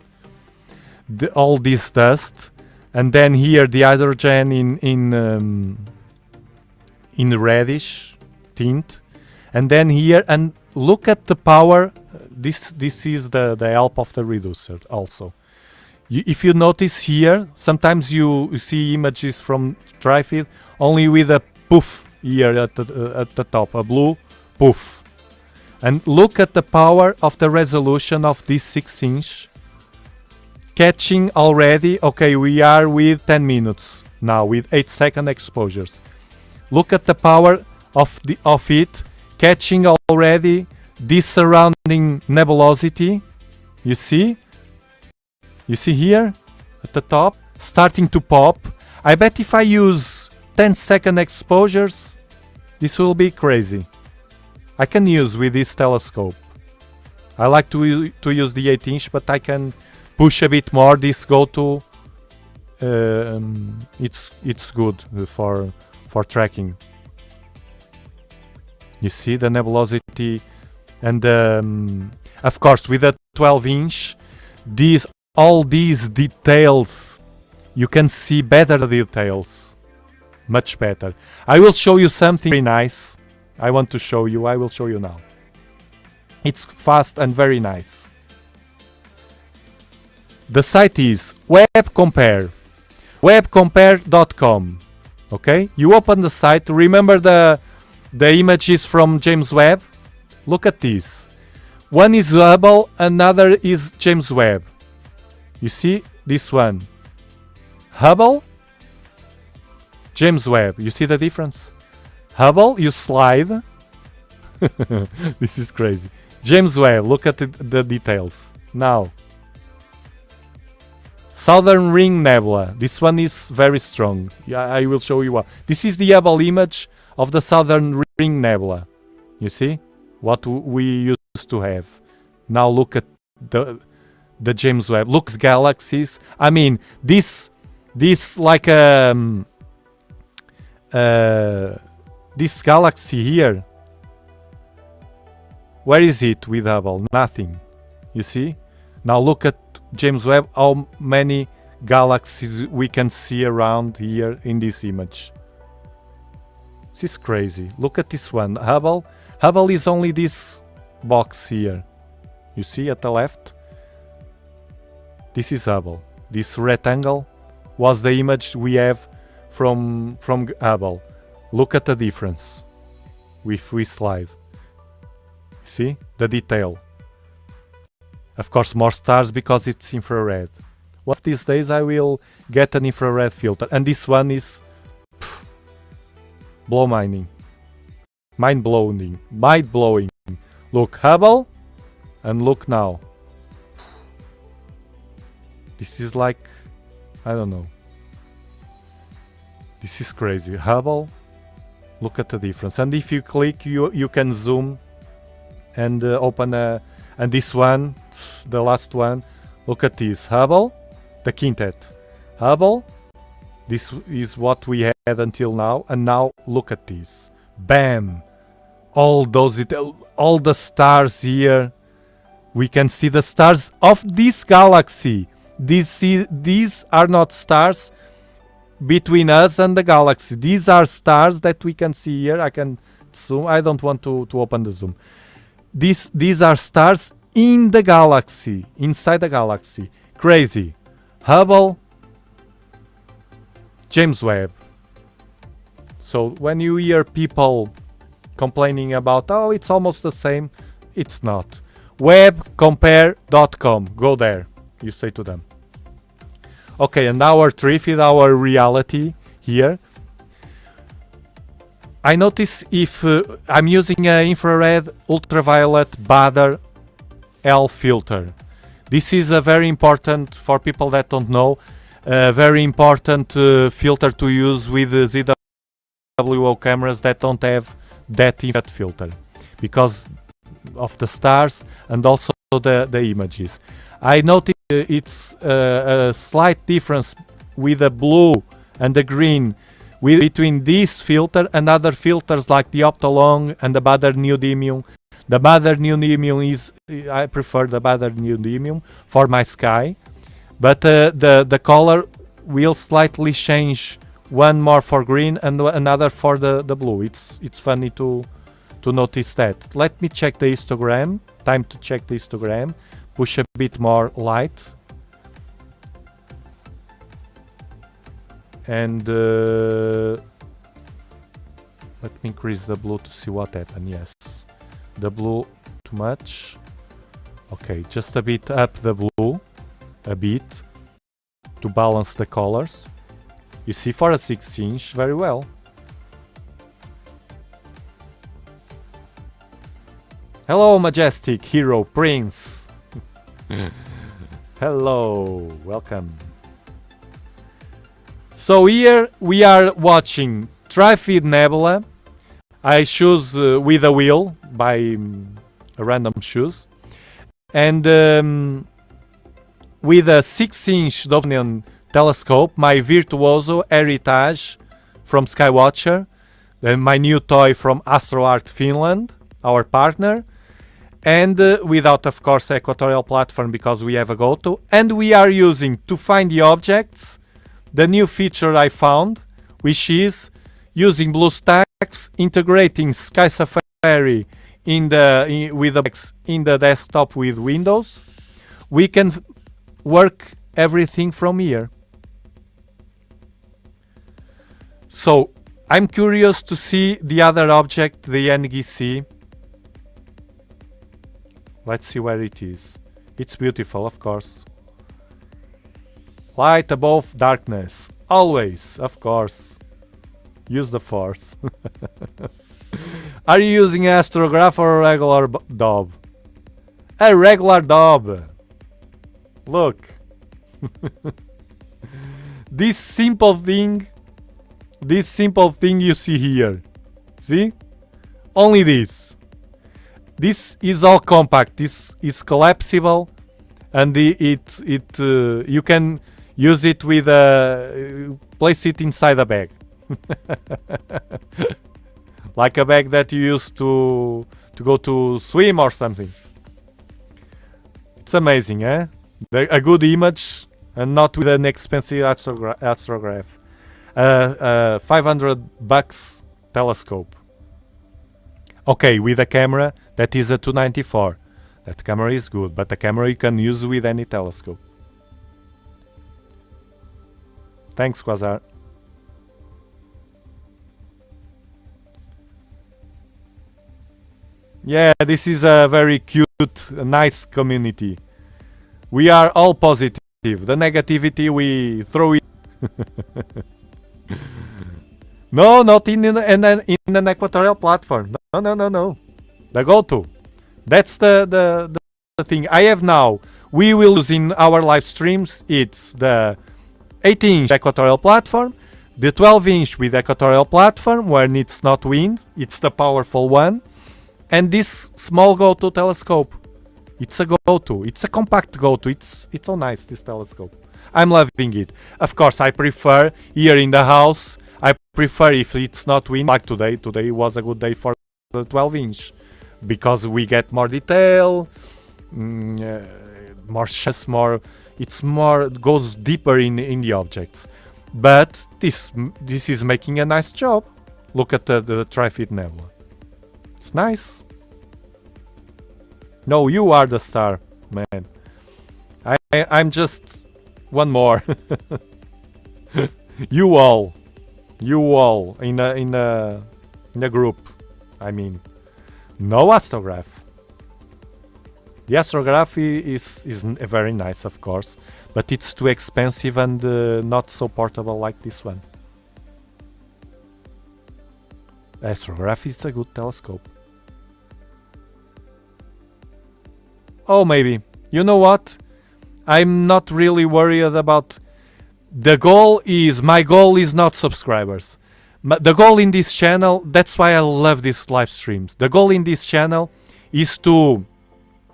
All this dust, and then here the hydrogen in reddish tint, and then here, and look at the power. This is the help of the reducer also. If you notice here, sometimes you see images from TRIFID only with a poof here at the top, a blue poof. And look at the power of the resolution of this 6-inch. Catching already, okay, we are with 10 minutes now, with 8-second exposures. Look at the power of it, catching already this surrounding nebulosity. You see? You see here at the top, starting to pop. I bet if I use 10-second exposures, this will be crazy. I can use with this telescope. I like to use the 8-inch, but I can push a bit more, this go to it's good for tracking. You see the nebulosity, and of course with a 12-inch, all these details, you can see better the details, much better. I will show you something very nice. I want to show you. I will show you now. It's fast and very nice. The site is WebCompare, webcompare.com. Okay, you open the site. Remember the images from James Webb. Look at this. One is Hubble, another is James Webb. You see this one, Hubble, James Webb. You see the difference? Hubble, you slide. This is crazy. James Webb, look at the details. Now, Southern Ring Nebula. This one is very strong. Yeah, I will show you what. This is the Hubble image of the Southern Ring Nebula. You see what we used to have. Now look at the James Webb. Look, galaxies. I mean, this like this galaxy here. Where is it with Hubble? Nothing. You see? Now look at James Webb, how many galaxies we can see around here in this image. This is crazy. Look at this one. Hubble is only this box here. You see at the left? This is Hubble. This rectangle was the image we have from Hubble. Look at the difference if we slide. See the detail. Of course, more stars because it's infrared. One of these days I will get an infrared filter, and this one is mind blowing. Look, Hubble, and look now. This is like, I don't know. This is crazy. Hubble, look at the difference. And if you click, you can zoom and open a. And this one, the last one, look at this. Hubble, the quintet. Hubble, this is what we had until now. And now look at this. Bam! All the stars here. We can see the stars of this galaxy. These are not stars between us and the galaxy. These are stars that we can see here. I can zoom. I don't want to open the zoom. These are stars in the galaxy, inside the galaxy. Crazy. Hubble, James Webb. So when you hear people complaining about, oh, it's almost the same, it's not. Webcompare.com. Go there. You say to them. Okay, and our TRIFID, our reality here. I notice if I'm using an infrared ultraviolet Bader L filter. This is a very important, for people that don't know, very important filter to use with ZWO cameras that don't have that infrared filter because of the stars and also the images. I noticed it's a slight difference with the blue and the green between this filter and other filters like the Optolong and the Bader Neodymium. The Bader Neodymium is, I prefer the Bader Neodymium for my sky, but the color will slightly change, one more for green and another for the blue. It's funny to notice that. Let me check the histogram. Time to check the histogram. Push a bit more light. And let me increase the blue to see what happened. Yes, the blue too much. Okay, just a bit up the blue, a bit, to balance the colors. You see, for a 6-inch, very well. Hello, Majestic Hero Prince. Hello, welcome. So here we are watching TRIFID Nebula. I choose with a wheel by a random choose, and with a 6-inch Dobsonian telescope, my Virtuoso Heritage from Skywatcher, my new toy from AstroArt Finland, our partner, and without, of course, equatorial platform because we have a go-to. And we are using, to find the objects, the new feature I found, which is using BlueStacks, integrating Sky Safari with the desktop with Windows. We can work everything from here. So I'm curious to see the other object, the NGC. Let's see where it is. It's beautiful, of course. Light above darkness. Always, of course. Use the force. Are you using astrograph or a regular Dob? A regular Dob. Look. This simple thing you see here. See? Only this. This is all compact. This is collapsible, and you can use it with place it inside a bag, like a bag that you use to go to swim or something. It's amazing, eh? A good image, and not with an expensive astrograph. $500 telescope. Okay, with a camera that is a 294. That camera is good, but the camera you can use with any telescope. Thanks, Quasar. Yeah, this is a very cute, nice community. We are all positive. The negativity we throw in. No, not in an equatorial platform. No. The go-to. That's the thing. I have now. We will use in our live streams. It's the 18-inch equatorial platform, the 12-inch with equatorial platform when it's not wind. It's the powerful one, and this small go-to telescope. It's a go-to. It's a compact go-to. It's so nice, this telescope. I'm loving it. Of course, I prefer here in the house. I prefer if it's not wind, like today. Today was a good day for the 12-inch because we get more detail, more shots, more. It's more goes deeper in the objects. But this is making a nice job. Look at the TRIFID Nebula. It's nice. No, you are the star, man. I'm just one more. You all in a group. I mean, no astrograph. The astrograph is very nice, of course, but it's too expensive and not so portable like this one. Astrograph is a good telescope. Oh, maybe. You know what? I'm not really worried about. My goal is not subscribers. The goal in this channel, that's why I love these live streams. The goal in this channel is to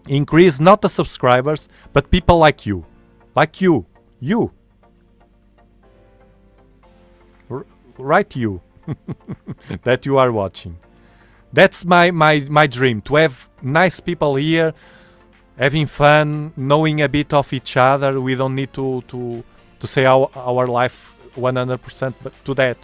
increase not the subscribers, but people like you. Like you. You. Right, you. That you are watching. That's my dream, to have nice people here, having fun, knowing a bit of each other. We don't need to say our life 100% to that.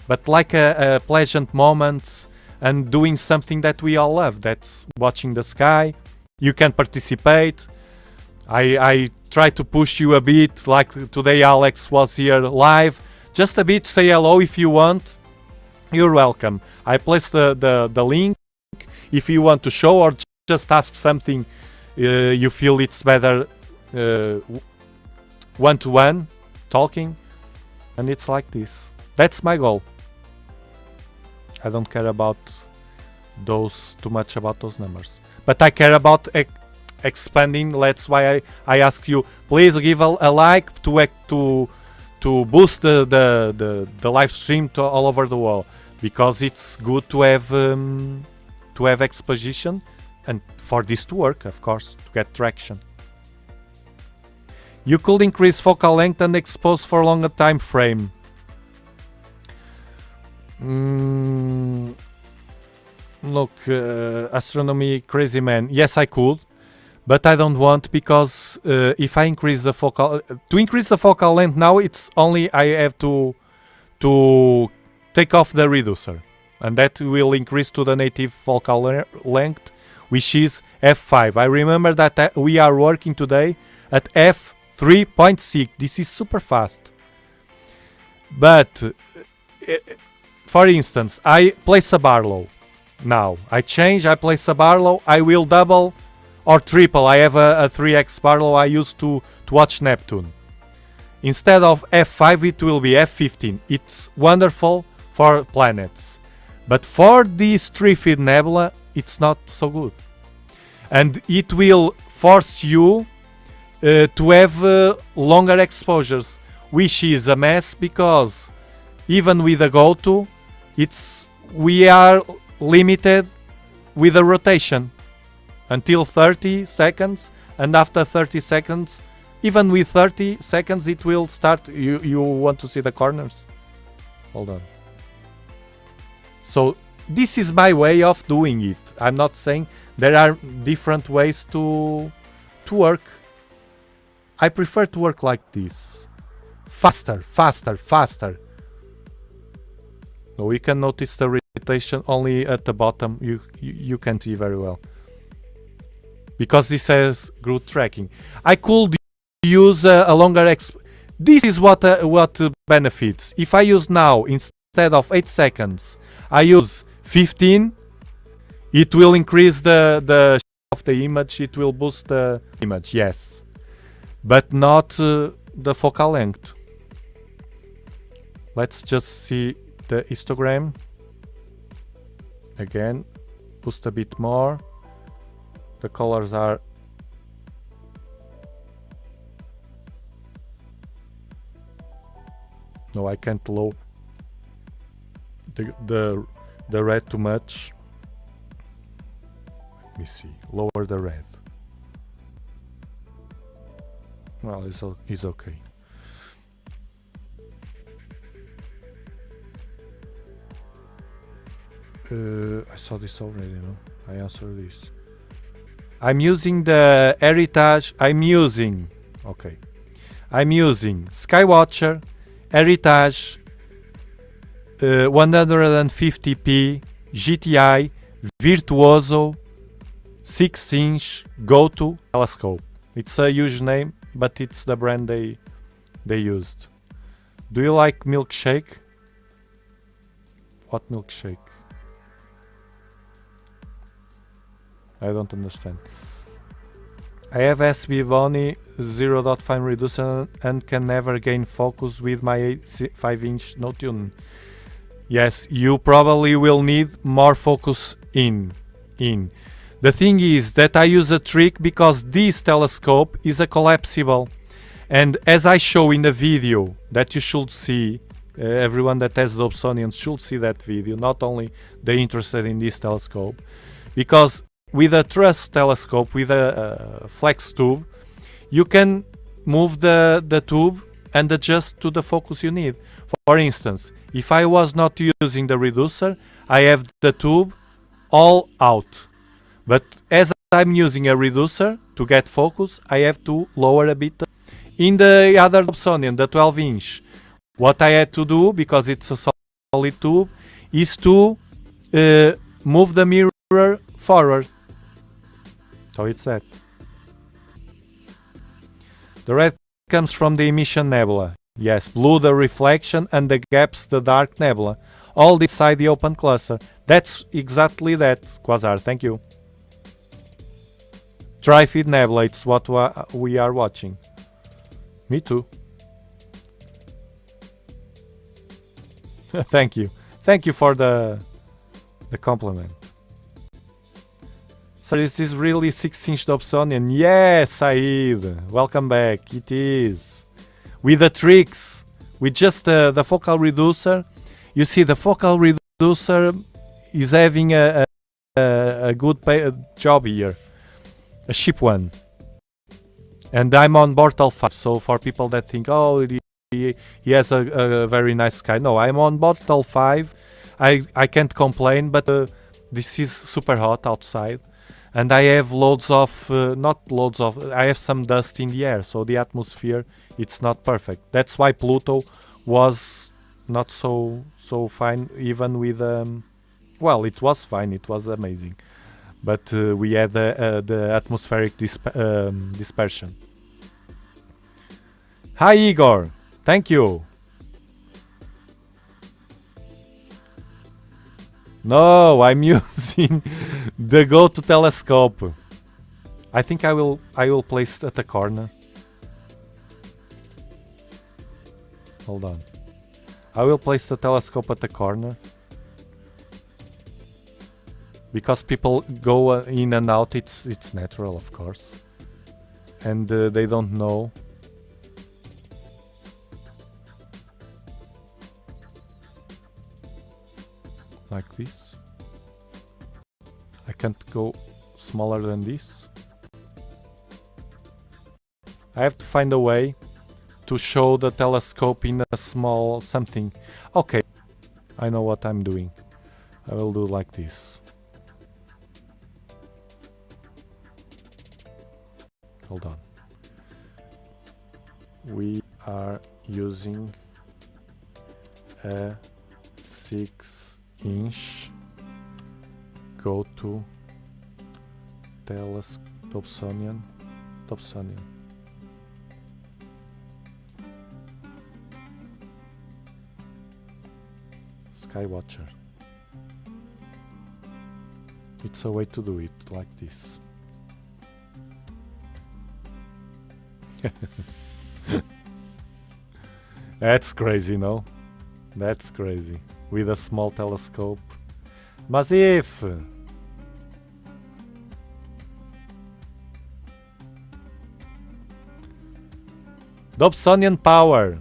But like a pleasant moments and doing something that we all love. That's watching the sky. You can participate. I try to push you a bit, like today Alex was here live. Just a bit, say hello if you want. You're welcome. I placed the link. If you want to show or just ask something, you feel it's better one-to-one talking, and it's like this. That's my goal. I don't care about too much about those numbers, but I care about expanding. That's why I ask you, please give a like to boost the live stream to all over the world, because it's good to have exposition and for this to work, of course, to get traction. You could increase focal length and expose for longer time frame. Look, astronomy crazy man. Yes, I could, but I don't want, because if I increase the focal to increase the focal length now, it's only I have to take off the reducer, and that will increase to the native focal length, which is f5. I remember that we are working today at f3.6. This is super fast. But for instance, I place a Barlow. Now I place a Barlow. I will double or triple. I have a 3x Barlow I used to watch Neptune. Instead of f5, it will be f15. It's wonderful for planets, but for this TRIFID nebula, it's not so good, and it will force you to have longer exposures, which is a mess, because even with a go-to, we are limited with the rotation until 30 seconds, and after 30 seconds, even with 30 seconds, it will start. You want to see the corners? Hold on. So this is my way of doing it. I'm not saying there are different ways to work. I prefer to work like this. Faster, faster, faster. So we can notice the rotation only at the bottom. You can see very well, because this has good tracking. I could use a longer this is what benefits. If I use now, instead of 8 seconds, I use 15, it will increase the of the image, it will boost the image, yes, but not the focal length. Let's just see the histogram again. Boost a bit more. The colors are no, I can't low the red too much. Let me see. Lower the red. Well, it's okay. I saw this already, no? I answered this. I'm using the Heritage. I'm using Skywatcher, Heritage, 150p, GTI, Virtuoso, 6-inch go-to telescope. It's a huge name, but it's the brand they used. Do you like milkshake? What milkshake? I don't understand. I have SB Boni 0.5 reducer and can never gain focus with my 5-inch no tune. Yes, you probably will need more focus in. The thing is that I use a trick, because this telescope is a collapsible, and as I show in the video that you should see, everyone that has Dobsonian should see that video, not only they interested in this telescope, because with a truss telescope, with a flex tube, you can move the tube and adjust to the focus you need. For instance, if I was not using the reducer, I have the tube all out. But as I'm using a reducer to get focus, I have to lower a bit. In the other Dobsonian, the 12-inch, what I had to do, because it's a solid tube, is to move the mirror forward. So it's that. The red comes from the emission nebula. Yes, blue the reflection, and the gaps the dark nebula. All inside the open cluster. That's exactly that, Quasar. Thank you. TRIFID nebula, it's what we are watching. Me too. Thank you. Thank you for the compliment. So is this really 6-inch Dobsonian? Yes, Said. Welcome back. It is. With the tricks. With just the focal reducer. You see, the focal reducer is having a good job here. A cheap one. And I'm on Bortle 5, so for people that think, oh, he has a very nice sky. No, I'm on Bortle 5. I can't complain, but this is super hot outside. And I have loads of, I have some dust in the air, so the atmosphere, it's not perfect. That's why Pluto was not so fine, even with, well, it was fine, it was amazing. But we had the atmospheric dispersion. Hi Igor, thank you. No, I'm using the go-to telescope. I think I will place it at the corner. Hold on. I will place the telescope at the corner. Because people go in and out, it's natural, of course. And they don't know. Like this. I can't go smaller than this. I have to find a way to show the telescope in a small something. Okay, I know what I'm doing. I will do like this. Hold on. We are using a 6-inch go-to Dobsonian. Skywatcher. It's a way to do it like this. That's crazy, no? That's crazy. With a small telescope. Mas if... Dobsonian power!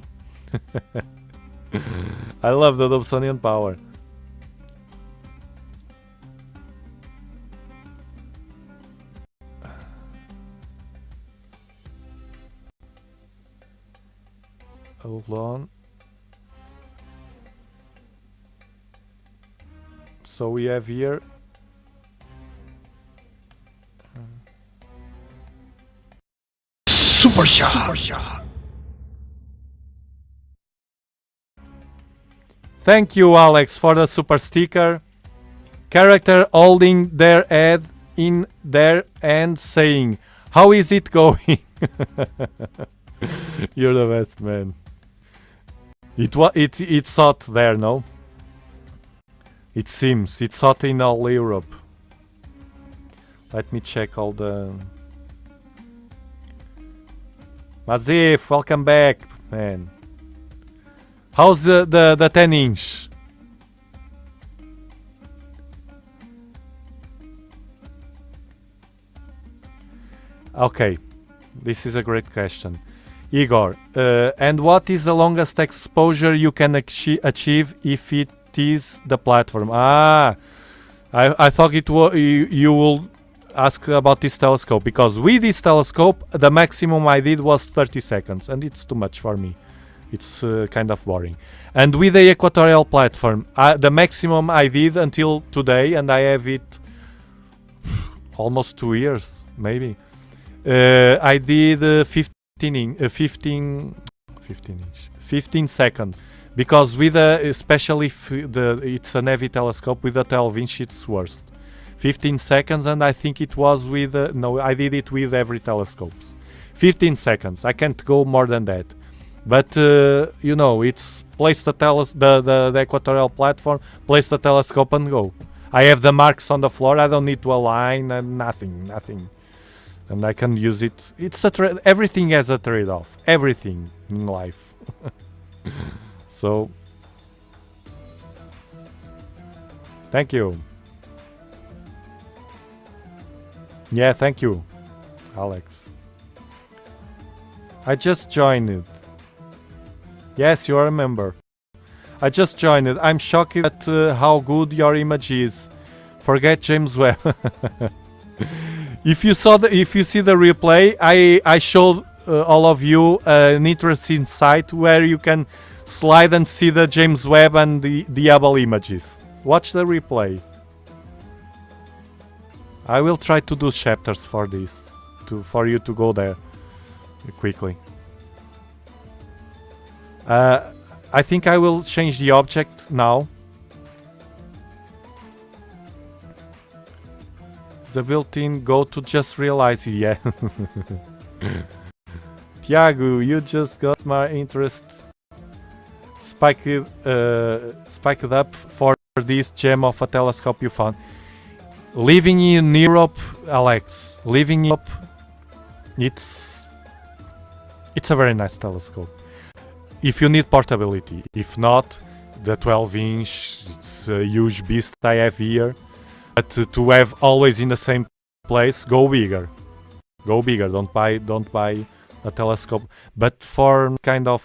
I love the Dobsonian power. Hold on. So we have here Super shot. Thank you, Alex, for the super sticker. Character holding their head in their hand saying, how is it going? You're the best, man. It's hot there, no? It seems. It's hot in all Europe. Let me check all the... Mazif, welcome back, man. How's the 10-inch? Okay, this is a great question. Igor, and what is the longest exposure you can achieve if it is the platform? Ah, I thought you will ask about this telescope, because with this telescope the maximum I did was 30 seconds and it's too much for me. It's kind of boring. And with the equatorial platform, the maximum I did until today, and I have it almost 2 years, maybe. I did 15 seconds, because with especially if it's a heavy telescope, with a 12-inch it's worst. 15 seconds, and I think it was with no, I did it with every telescopes. 15 seconds. I can't go more than that. But you know, it's place the equatorial platform, place the telescope and go. I have the marks on the floor. I don't need to align and nothing, and I can use it. It's a everything has a trade-off. Everything in life. So, thank you. Yeah, thank you, Alex. I just joined it. Yes, you are a member. I just joined it. I'm shocked at how good your image is. Forget James Webb. If you see the replay, I showed all of you an interesting site where you can slide and see the James Webb and the Hubble images. Watch the replay. I will try to do chapters for this, for you to go there quickly. I think I will change the object now. The built-in go to just realize it, yeah. Tiago, you just got my interest spiked up for this gem of a telescope you found. Living in Europe, Alex, living in Europe, it's a very nice telescope. If you need portability, if not, the 12-inch, it's a huge beast I have here. But to have always in the same place, go bigger. Go bigger. Don't buy a telescope. But for kind of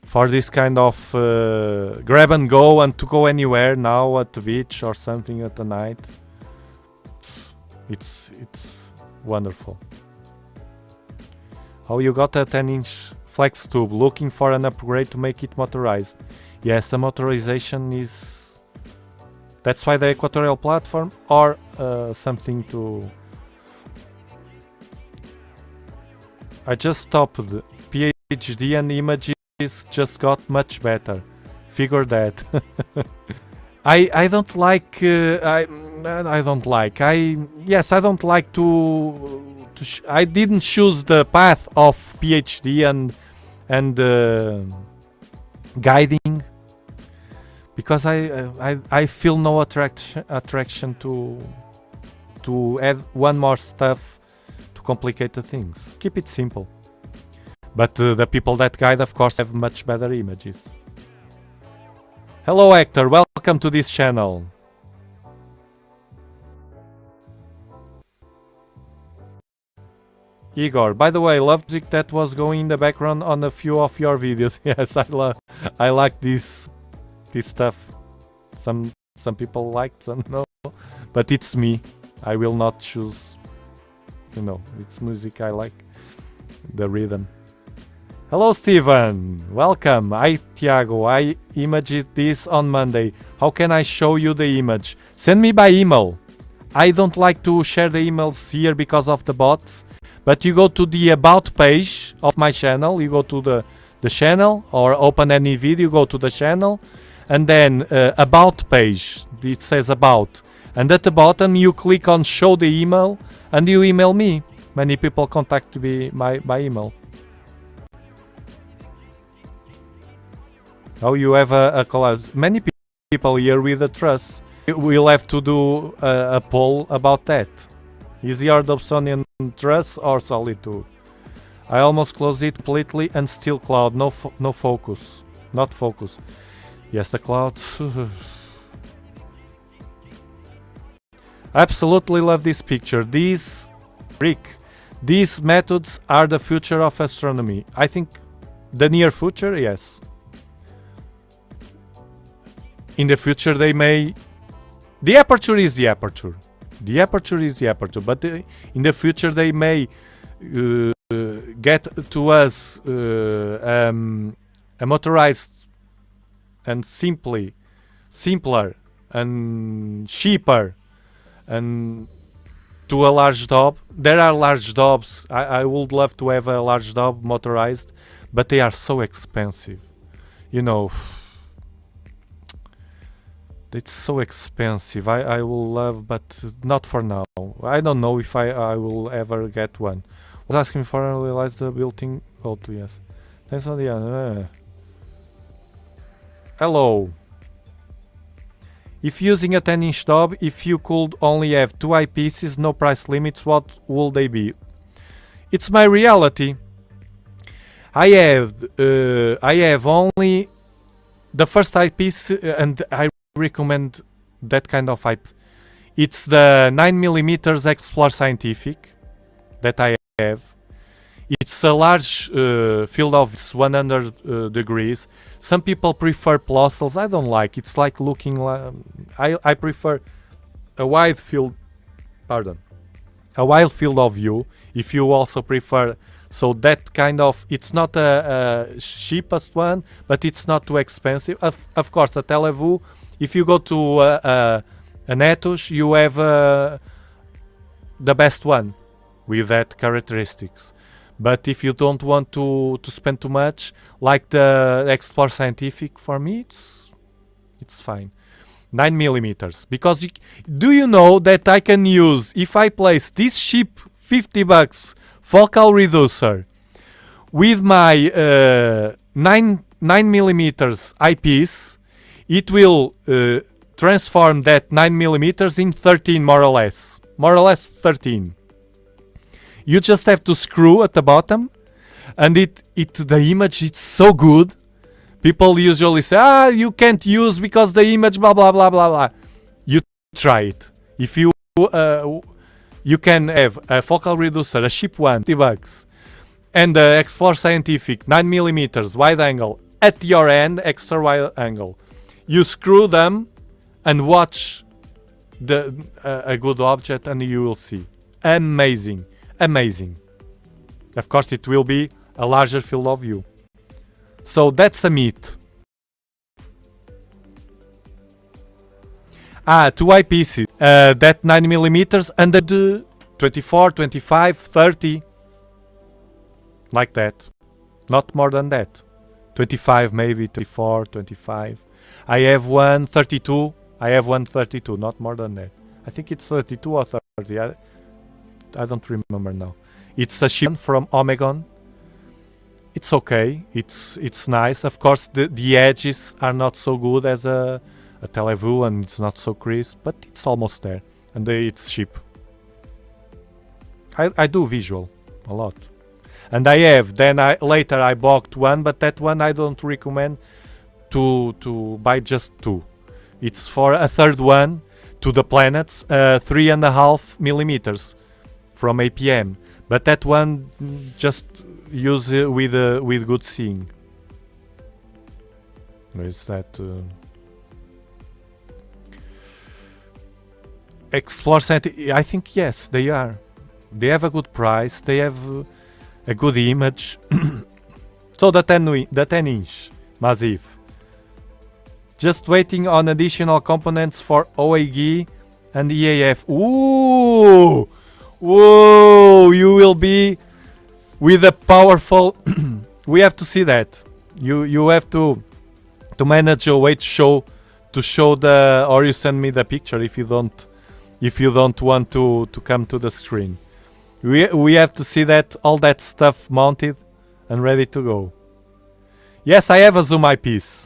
for this kind of grab and go and to go anywhere now at the beach or something at the night, it's wonderful. Oh, you got a 10-inch flex tube, looking for an upgrade to make it motorized. Yes, the motorization is... That's why the equatorial platform or something to... I just stopped. PhD and images just got much better. Figure that. I don't like... I don't like... Yes, I don't like to I didn't choose the path of PhD and guiding because I feel no attraction to add one more stuff to complicate the things. Keep it simple. But the people that guide, of course, have much better images. Hello, Hector. Welcome to this channel. Igor, by the way, love music that was going in the background on a few of your videos. Yes, I like this stuff. Some people liked, some no, but it's me. I will not choose. You know, it's music I like. The rhythm. Hello, Steven. Welcome. Hi, Tiago. I imaged this on Monday. How can I show you the image? Send me by email. I don't like to share the emails here because of the bots. But you go to the about page of my channel, you go to the channel or open any video, go to the channel and then about page, it says about. And at the bottom you click on show the email and you email me. Many people contact me by email. Oh, you have a collage. Many people here with a trust. We'll have to do a poll about that. Is your Dobsonian truss or solitude? I almost closed it completely and still cloud. No focus. Not focus. Yes, the cloud. Absolutely love this picture. These methods are the future of astronomy. I think the near future, yes. In the future they may... The aperture is the aperture. The aperture is the aperture, but in the future they may get to us a motorized and simpler and cheaper and to a large Dob. There are large Dobs. I would love to have a large Dob motorized, but they are so expensive. You know, it's so expensive. I will love, but not for now. I don't know if I will ever get one. Was asking for I realized the built-in auto, yes. Thanks for the Hello. If using a 10-inch Dob, if you could only have 2 eyepieces, no price limits, what would they be? It's my reality. I have only the first eyepiece, and I recommend that kind of eyepiece. It's the 9mm Explorer Scientific that I have. It's a large field of 100 degrees. Some people prefer plossels. I don't like. It's like looking like I prefer a wide field. Pardon. A wide field of view. If you also prefer, so that kind of, it's not a cheapest one, but it's not too expensive. Of course, a Televue. If you go to an Etush, you have the best one with that characteristics. But if you don't want to spend too much, like the Explore Scientific, for me it's fine. 9 millimeters. Because do you know that I can use, if I place this cheap $50 focal reducer with my 9 millimeters eyepiece, it will transform that 9 millimeters in 13 more or less 13. You just have to screw at the bottom, and the image is so good. People usually say, you can't use because the image blah blah blah blah blah. You try it. If you you can have a focal reducer, a cheap one, $50, and the Explore Scientific 9 millimeters wide angle at your end, extra wide angle. You screw them and watch a good object, and you will see. Amazing. Amazing. Of course, it will be a larger field of view. So that's a myth. Two eyepieces. That 9 millimeters and the 24, 25, 30. Like that. Not more than that. 25 maybe, 24, 25. I have one 32. I have one 32, not more than that. I think it's 32 or 30. I don't remember now. It's a ship from Omegon. It's okay. It's nice. Of course, the edges are not so good as a Televue, and it's not so crisp, but it's almost there. And it's cheap. I do visual a lot. And I have. Then later I bought one, but that one I don't recommend to buy just two. It's for a third one to the planets, 3.5 millimeters from APM. But that one just use it with good seeing. Where is that? Explore Scientific. I think yes, they are. They have a good price. They have a good image. So the 10 inch Massive. Just waiting on additional components for OAG and EAF. Ooh! Whoa! You will be with a powerful. We have to see that. You have to manage your way to show the, or you send me the picture if you don't want to come to the screen. We have to see that all that stuff mounted and ready to go. Yes, I have a zoom eyepiece.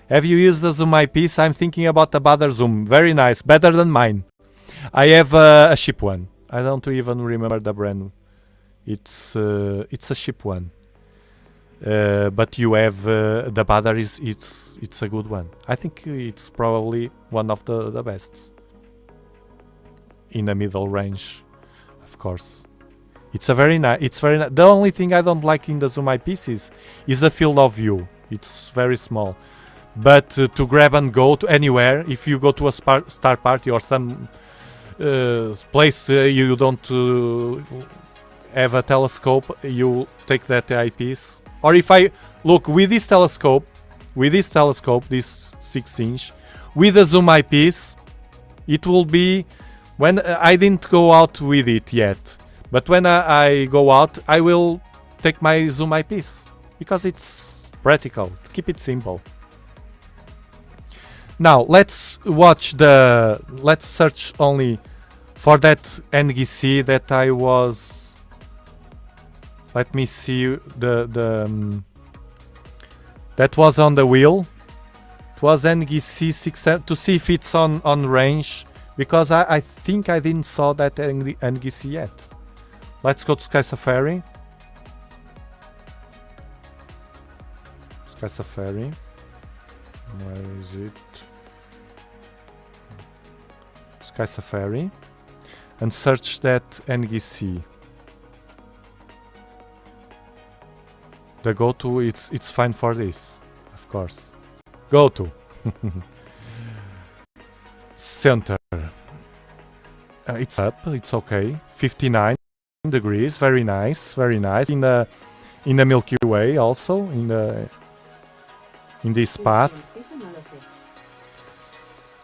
Have you used the zoom eyepiece? I'm thinking about the Bader zoom. Very nice, better than mine. I have a cheap one. I don't even remember the brand. It's a cheap one. But you have the Bader it's a good one. I think it's probably one of the best in the middle range, of course. It's very nice. The only thing I don't like in the zoom eyepieces is the field of view. It's very small. But to grab and go to anywhere, if you go to a star party or some place you don't have a telescope, you take that eyepiece. Or if I look with this telescope, this 6-inch, with a zoom eyepiece, it will be, when I didn't go out with it yet, but when I go out, I will take my zoom eyepiece because it's practical. Keep it simple. Now let's search only for that NGC that I was. Let me see that was on the wheel. It was NGC 6 to see if it's on range, because I think I didn't saw that NGC yet. Let's go to Sky Safari. Sky Safari. Where is it? Sky Safari. And search that NGC. The go to, it's fine for this, of course. Go to. Center. It's up, it's okay. 59 degrees, very nice, very nice. In the Milky Way also, in this path.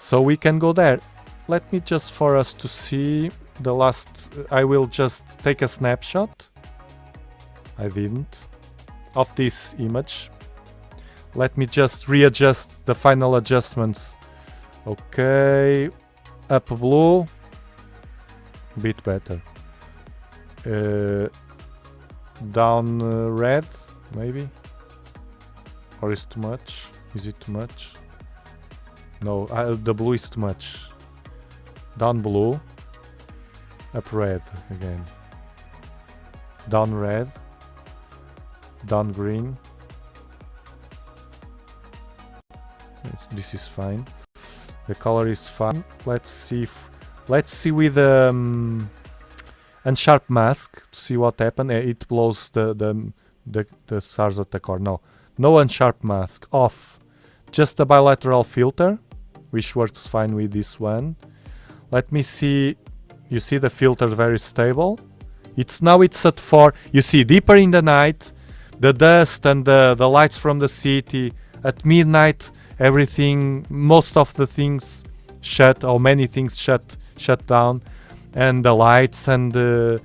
So we can go there. Let me just, for us to see the last, I will just take a snapshot. I didn't. Of this image. Let me just readjust the final adjustments. Okay. Up blue. Bit better. Down red, maybe? Or is too much? Is it too much? No, the blue is too much. Down blue. Up red again. Down red. Down green. This is fine. The color is fine. Let's see with unsharp mask to see what happened. It blows the stars at the core. No unsharp mask. Off. Just a bilateral filter, which works fine with this one. Let me see. You see the filter very stable. It's at 4. You see deeper in the night, the dust and the lights from the city. At midnight, everything, most of the things shut, or many things shut down, and the lights and the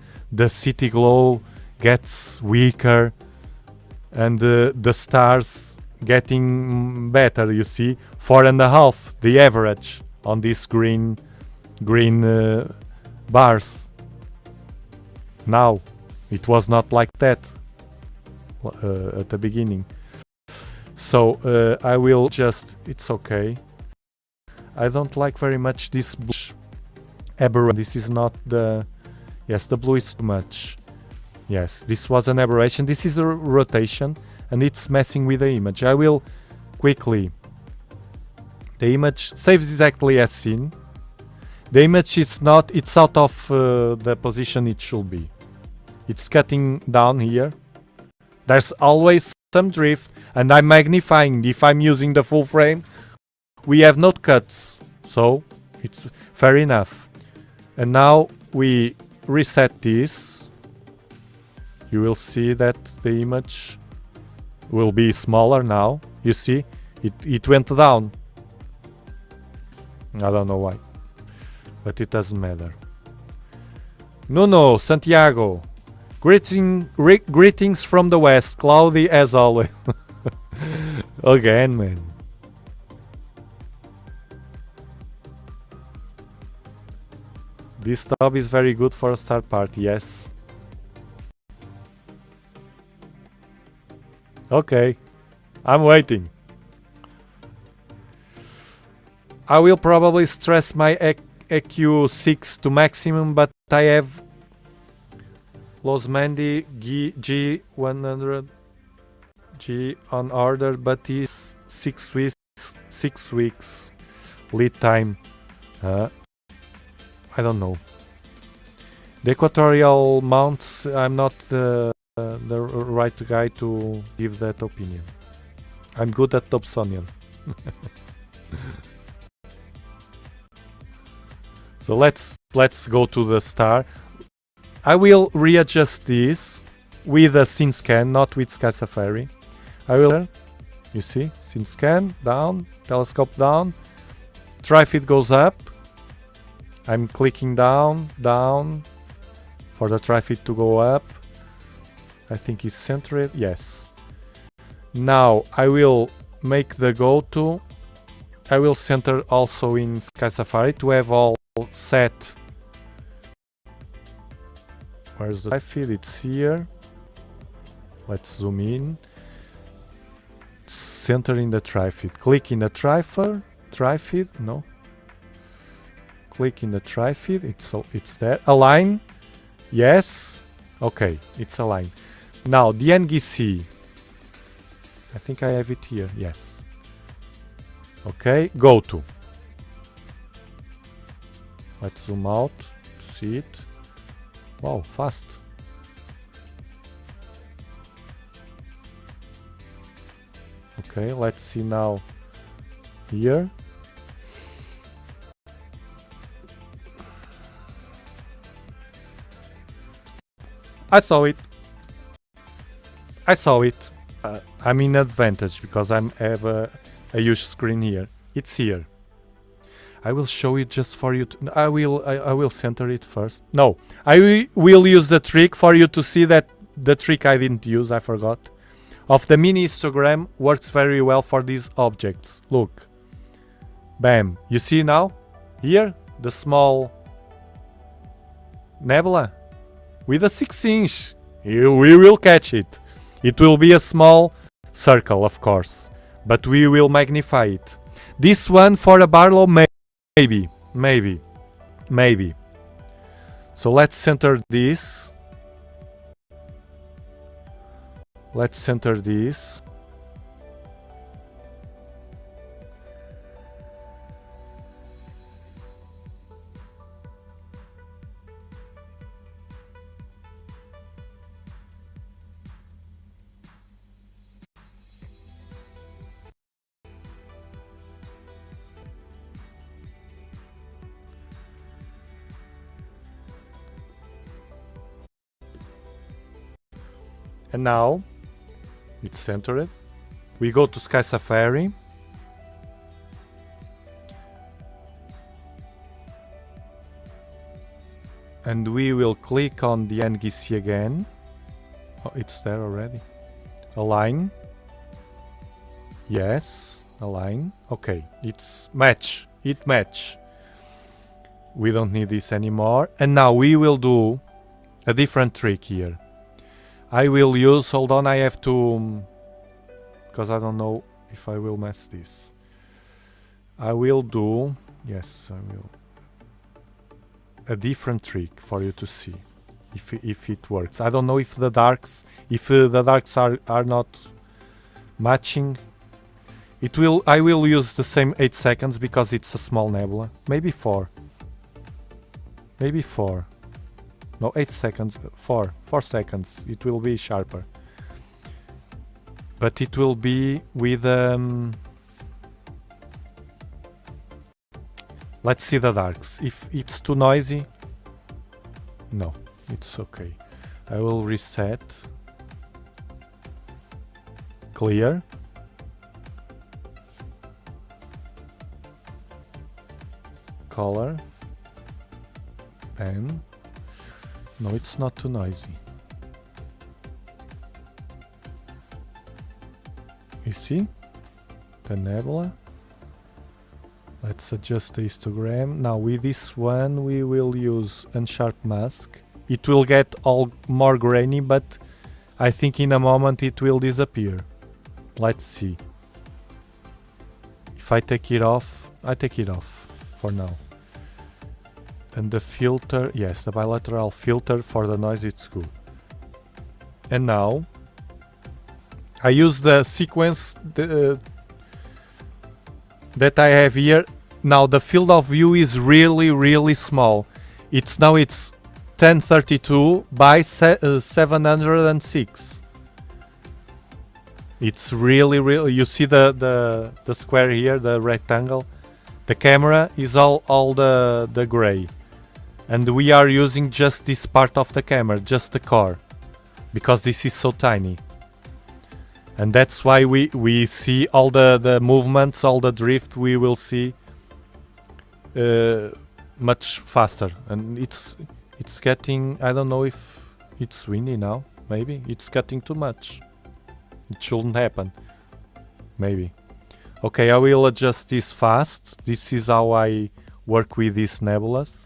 city glow gets weaker, and the stars getting better. You see 4.5, the average on these green bars. Now it was not like that at the beginning. So I will just, it's okay. I don't like very much this blue aberration. This is not the, yes, the blue is too much. Yes, this was an aberration. This is a rotation and it's messing with the image. I will quickly, the image saves exactly as seen. The image is not, it's out of the position it should be. It's cutting down here. There's always some drift, and I'm magnifying. If I'm using the full frame, we have not cuts, so it's fair enough. And now we reset this. You will see that the image will be smaller now. You see, it went down. I don't know why, but it doesn't matter. Nuno, Santiago. Greetings from the west, cloudy as always. Again, man. This top is very good for a start party, yes. Okay, I'm waiting. I will probably stress my EQ6 to maximum, but I have Losmandy G100 G on order, but is 6 weeks lead time. I don't know. The equatorial mounts, I'm not the right guy to give that opinion. I'm good at Dobsonian. So let's go to the star. I will readjust this with a scene scan, not with Sky Safari. I will, you see, scene scan, down, telescope down, TRIFID goes up. I'm clicking down for the TRIFID to go up. I think it's centered, yes. Now I will make the go to. I will center also in Sky Safari to have all set. Where's the TRIFID? It's here. Let's zoom in. Center in the TRIFID. Click in the TRIFID. No. Click in the TRIFID. It's there. Align. Yes. Okay. It's aligned. Now the NGC. I think I have it here. Yes. Okay. Go to. Let's zoom out to see it. Wow, fast. Okay, let's see now here. I saw it. I saw it. I'm in advantage because I have a huge screen here. It's here. I will show it just for you. I will center it first. No, I will use the trick for you to see that the trick I didn't use. I forgot. Of the mini histogram works very well for these objects. Look. Bam. You see now? Here, the small nebula with a 6-inch. We will catch it. It will be a small circle, of course, but we will magnify it. This one for a Barlow, maybe. So let's center this. Let's center this. And now it's centered. We go to Sky Safari. And we will click on the NGC again. Oh, it's there already. Align. Yes, align. Okay, it's match. It match. We don't need this anymore. And now we will do a different trick here. I will use, hold on, I have to, because I don't know if I will mess this. I will do, yes, I will, a different trick for you to see if it works. I don't know if the darks, are not matching. I will use the same 8 seconds because it's a small nebula. Maybe 4. Maybe 4. No, 8 seconds, 4 seconds, it will be sharper. But it will be with, let's see the darks. If it's too noisy, no, it's okay. I will reset, clear, color, pen. No, it's not too noisy. You see? The nebula. Let's adjust the histogram. Now with this one we will use unsharp mask. It will get all more grainy, but I think in a moment it will disappear. Let's see. If I take it off, I take it off for now. And the filter, yes, the bilateral filter for the noise, it's good. And now, I use the sequence that I have here. Now the field of view is really small. It's 1032 by 706. It's really, you see the square here, the rectangle. The camera is all the gray. And we are using just this part of the camera, just the core, because this is so tiny. And that's why we see all the movements, all the drift we will see much faster. And it's getting, I don't know if it's windy now, maybe. It's getting too much. It shouldn't happen. Maybe. Okay, I will adjust this fast. This is how I work with these nebulas.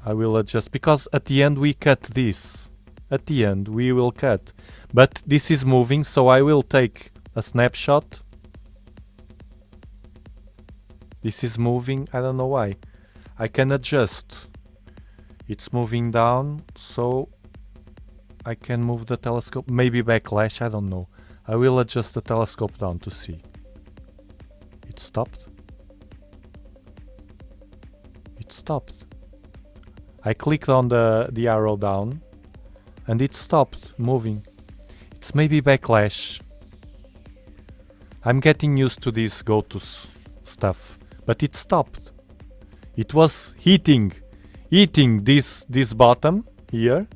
I will adjust, because at the end we cut this. At the end we will cut. But this is moving, so I will take a snapshot. This is moving, I don't know why. I can adjust. It's moving down, so I can move the telescope. Maybe backlash, I don't know. I will adjust the telescope down to see. It stopped. It stopped. I clicked on the arrow down and it stopped moving. It's maybe backlash. I'm getting used to this stuff, but it stopped. It was eating this bottom here.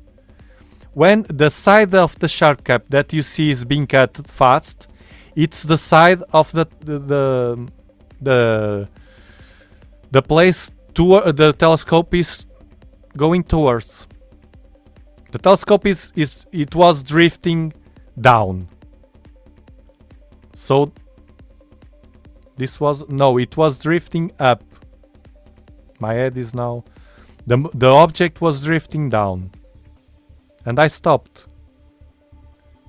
When the side of the sharp cap that you see is being cut fast, it's the side of the place to the telescope is going towards. The telescope it was drifting down. So this was it was drifting up. My head is now the object was drifting down. And I stopped.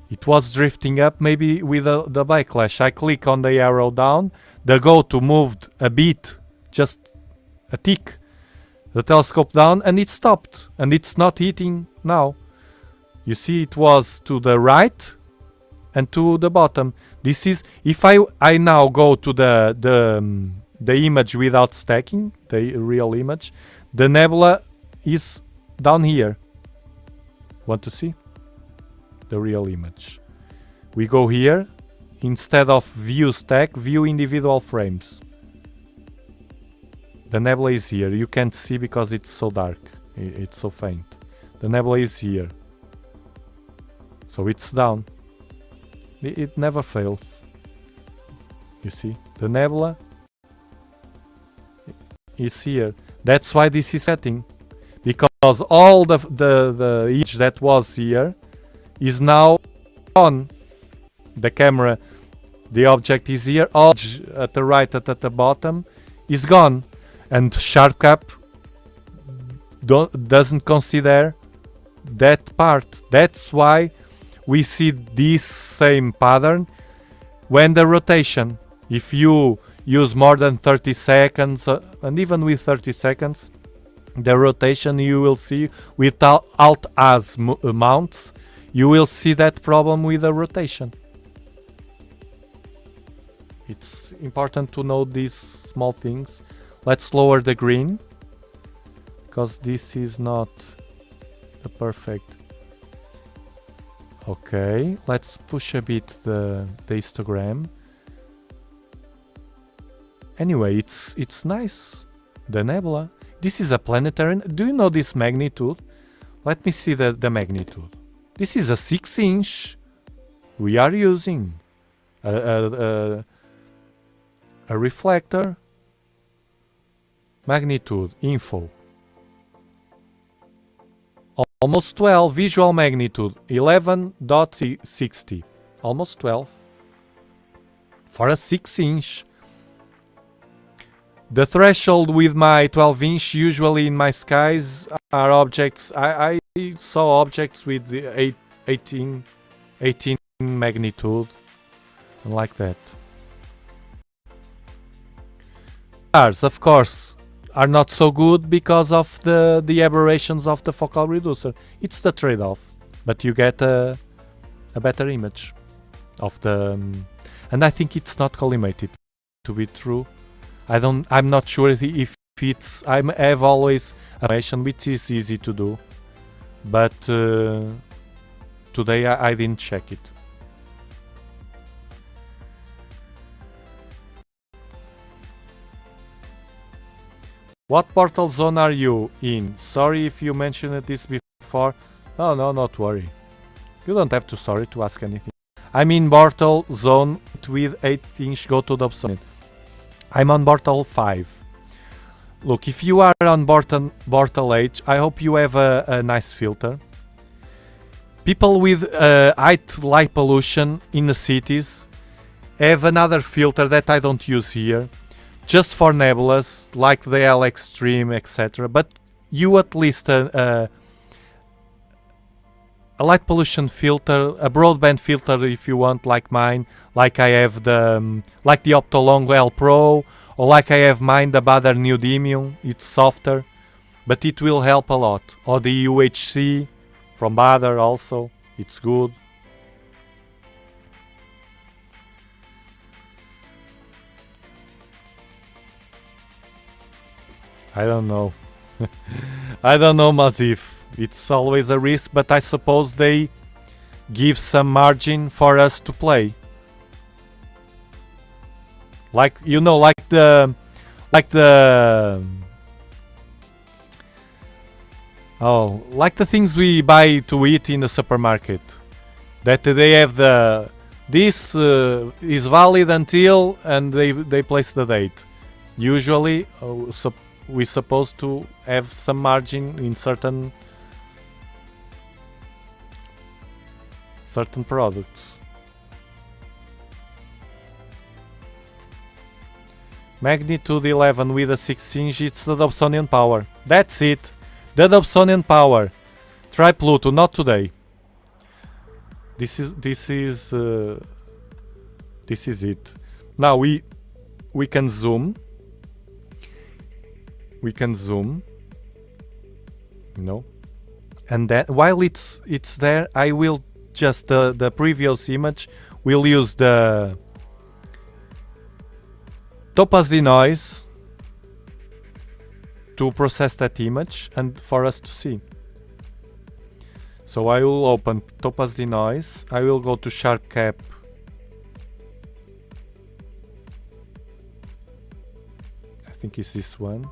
It was drifting up, maybe with the backlash. I click on the arrow down. The go-to moved a bit, just a tick, the telescope down, and it stopped. And it's not hitting now. You see, it was to the right and to the bottom. This is if I now go to the image without stacking, the real image. The nebula is down here. Want to see the real image? We go here, instead of view stack, view individual frames. The nebula is here. You can't see because it's so dark. It's so faint. The nebula is here. So it's down. It never fails. You see? The nebula is here. That's why this is setting. Because all the image that was here is now on the camera. The object is here. All at the right, at the bottom, is gone, and sharp cap doesn't consider that part. That's why we see this same pattern when the rotation. If you use more than 30 seconds, and even with 30 seconds. The rotation you will see with Alt-Az mounts, you will see that problem with the rotation. It's important to know these small things. Let's lower the green, because this is not the perfect. Okay, let's push a bit the histogram. Anyway, it's nice. The nebula. This is a planetary. Do you know this magnitude? Let me see the magnitude. This is a 6-inch. We are using a reflector. Magnitude info. Almost 12. Visual magnitude 11.60. Almost 12. For a 6-inch. The threshold with my 12-inch, usually in my skies, are objects. I saw objects with the 18 magnitude, and like that. Stars, of course, are not so good because of the aberrations of the focal reducer. It's the trade-off, but you get a better image of the. And I think it's not collimated, to be true. I'm not sure if it's. I have always animation, which is easy to do, but today I didn't check it. What portal zone are you in? Sorry if you mentioned this before. No, not worry. You don't have to ask anything. I'm in portal zone with 8-inch go to Dobsonian. I'm on Portal 5. Look, if you are on Portal 8, I hope you have a nice filter. People with light pollution in the cities have another filter that I don't use here, just for nebulas, like the L Extreme, etc. But you at least a light pollution filter, a broadband filter if you want, like mine, like I have the Optolong L Pro, or like I have mine, the Bader Neodymium. It's softer, but it will help a lot. Or the UHC from Bader also, it's good. I don't know. I don't know, Mazif. It's always a risk, but I suppose they give some margin for us to play. Like, you know, like the oh, like the things we buy to eat in the supermarket. That they have the this is valid until, and they place the date. Usually, we're supposed to have some margin in certain products. Magnitude 11 with a 6-inch, it's the Dobsonian power. That's it. The Dobsonian power. Try Pluto, not today. This is it. Now we can zoom. We can zoom. No. And then while it's there, I will just the previous image. We'll use the topaz denoise to process that image and for us to see. So I will open topaz denoise. I will go to sharp cap. I think it's this one.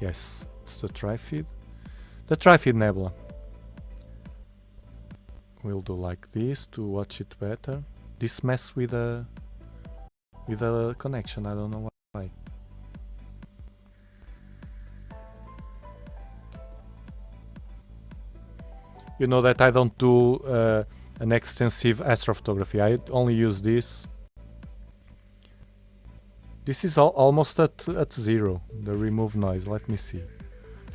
Yes, it's the TRIFID. The TRIFID Nebula. We'll do like this to watch it better. This mess with a connection. I don't know why. You know that I don't do an extensive astrophotography. I only use this. This is almost at 0. The remove noise. Let me see.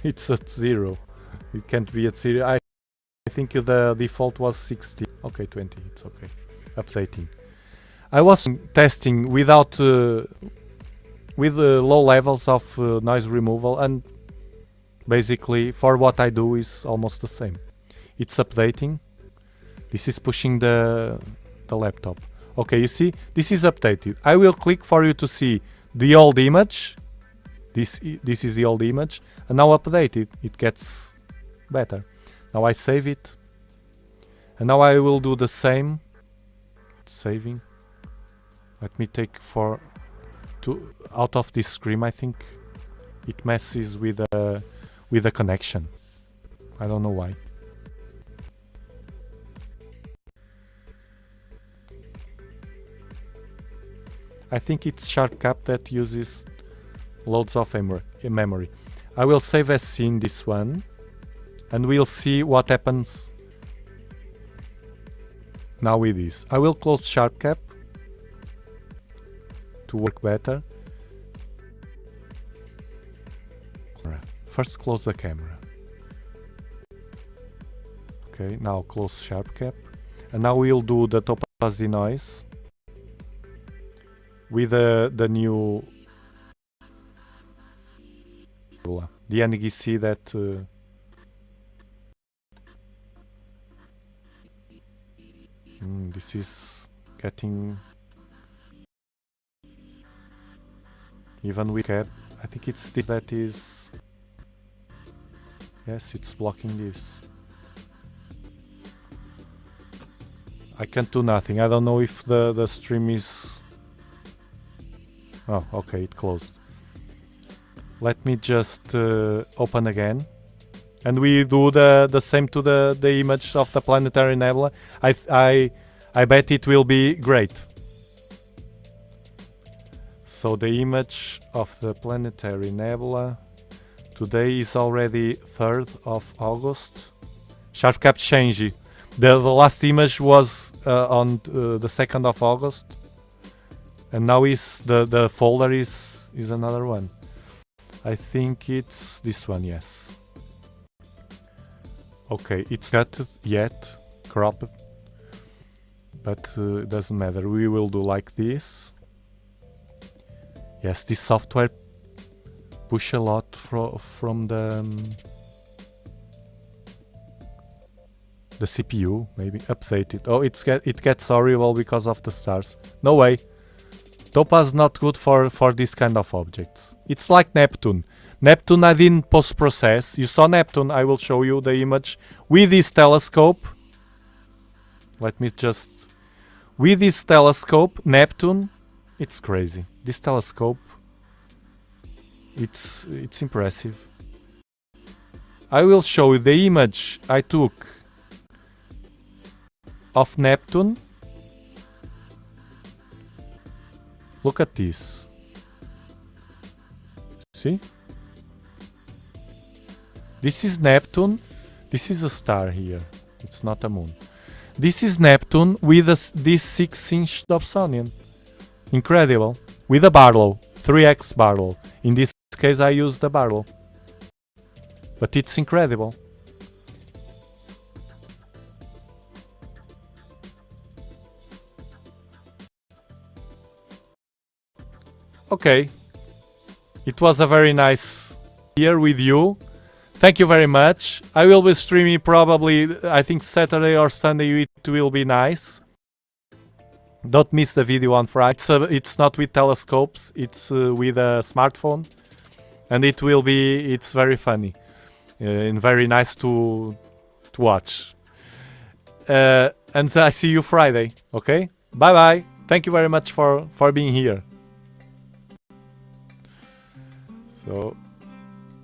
It's at 0. It can't be at 0. I think the default was 60. Okay, 20. It's okay. Updating. I was testing without with low levels of noise removal, and basically for what I do is almost the same. It's updating. This is pushing the laptop. Okay, you see, this is updated. I will click for you to see the old image. This is the old image, and now updated. It gets better. Now I save it, and now I will do the same. Saving. Let me take out of this screen. I think it messes with the connection. I don't know why. I think it's SharpCap that uses loads of memory. I will save as scene this one, and we'll see what happens now with this. I will close SharpCap to work better. First close the camera. Okay, now close SharpCap, and now we'll do the topaz denoise with the new the NGC that this is getting even with cap. I think it's this that is, yes, it's blocking this. I can't do nothing. I don't know if the stream is. Oh, okay, it closed. Let me just open again, and we do the same to the image of the planetary nebula. I bet it will be great. So the image of the planetary nebula today is already 3rd of August. SharpCap changed. The last image was on the 2nd of August. And now is the folder is another one. I think it's this one, yes. Okay, it's not yet cropped, but it doesn't matter. We will do like this. Yes, this software push a lot from the CPU. Maybe update it. Oh, it gets horrible because of the stars. No way. Topaz not good for this kind of objects. It's like Neptune. Neptune I didn't post-process. You saw Neptune. I will show you the image with this telescope. Let me just... With this telescope, Neptune, It's crazy. This telescope, it's impressive. I will show you the image I took of Neptune. Look at this. See? This is Neptune. This is a star here. It's not a moon. This is Neptune with this 6-inch Dobsonian. Incredible. With a Barlow. 3x Barlow. In this case I used the Barlow. But it's incredible. Okay. It was a very nice year with you. Thank you very much. I will be streaming probably, I think Saturday or Sunday. It will be nice. Don't miss the video on Friday. It's not with telescopes, it's with a smartphone. And it's very funny. And very nice to watch. And I see you Friday, okay? Bye bye. Thank you very much for being here. So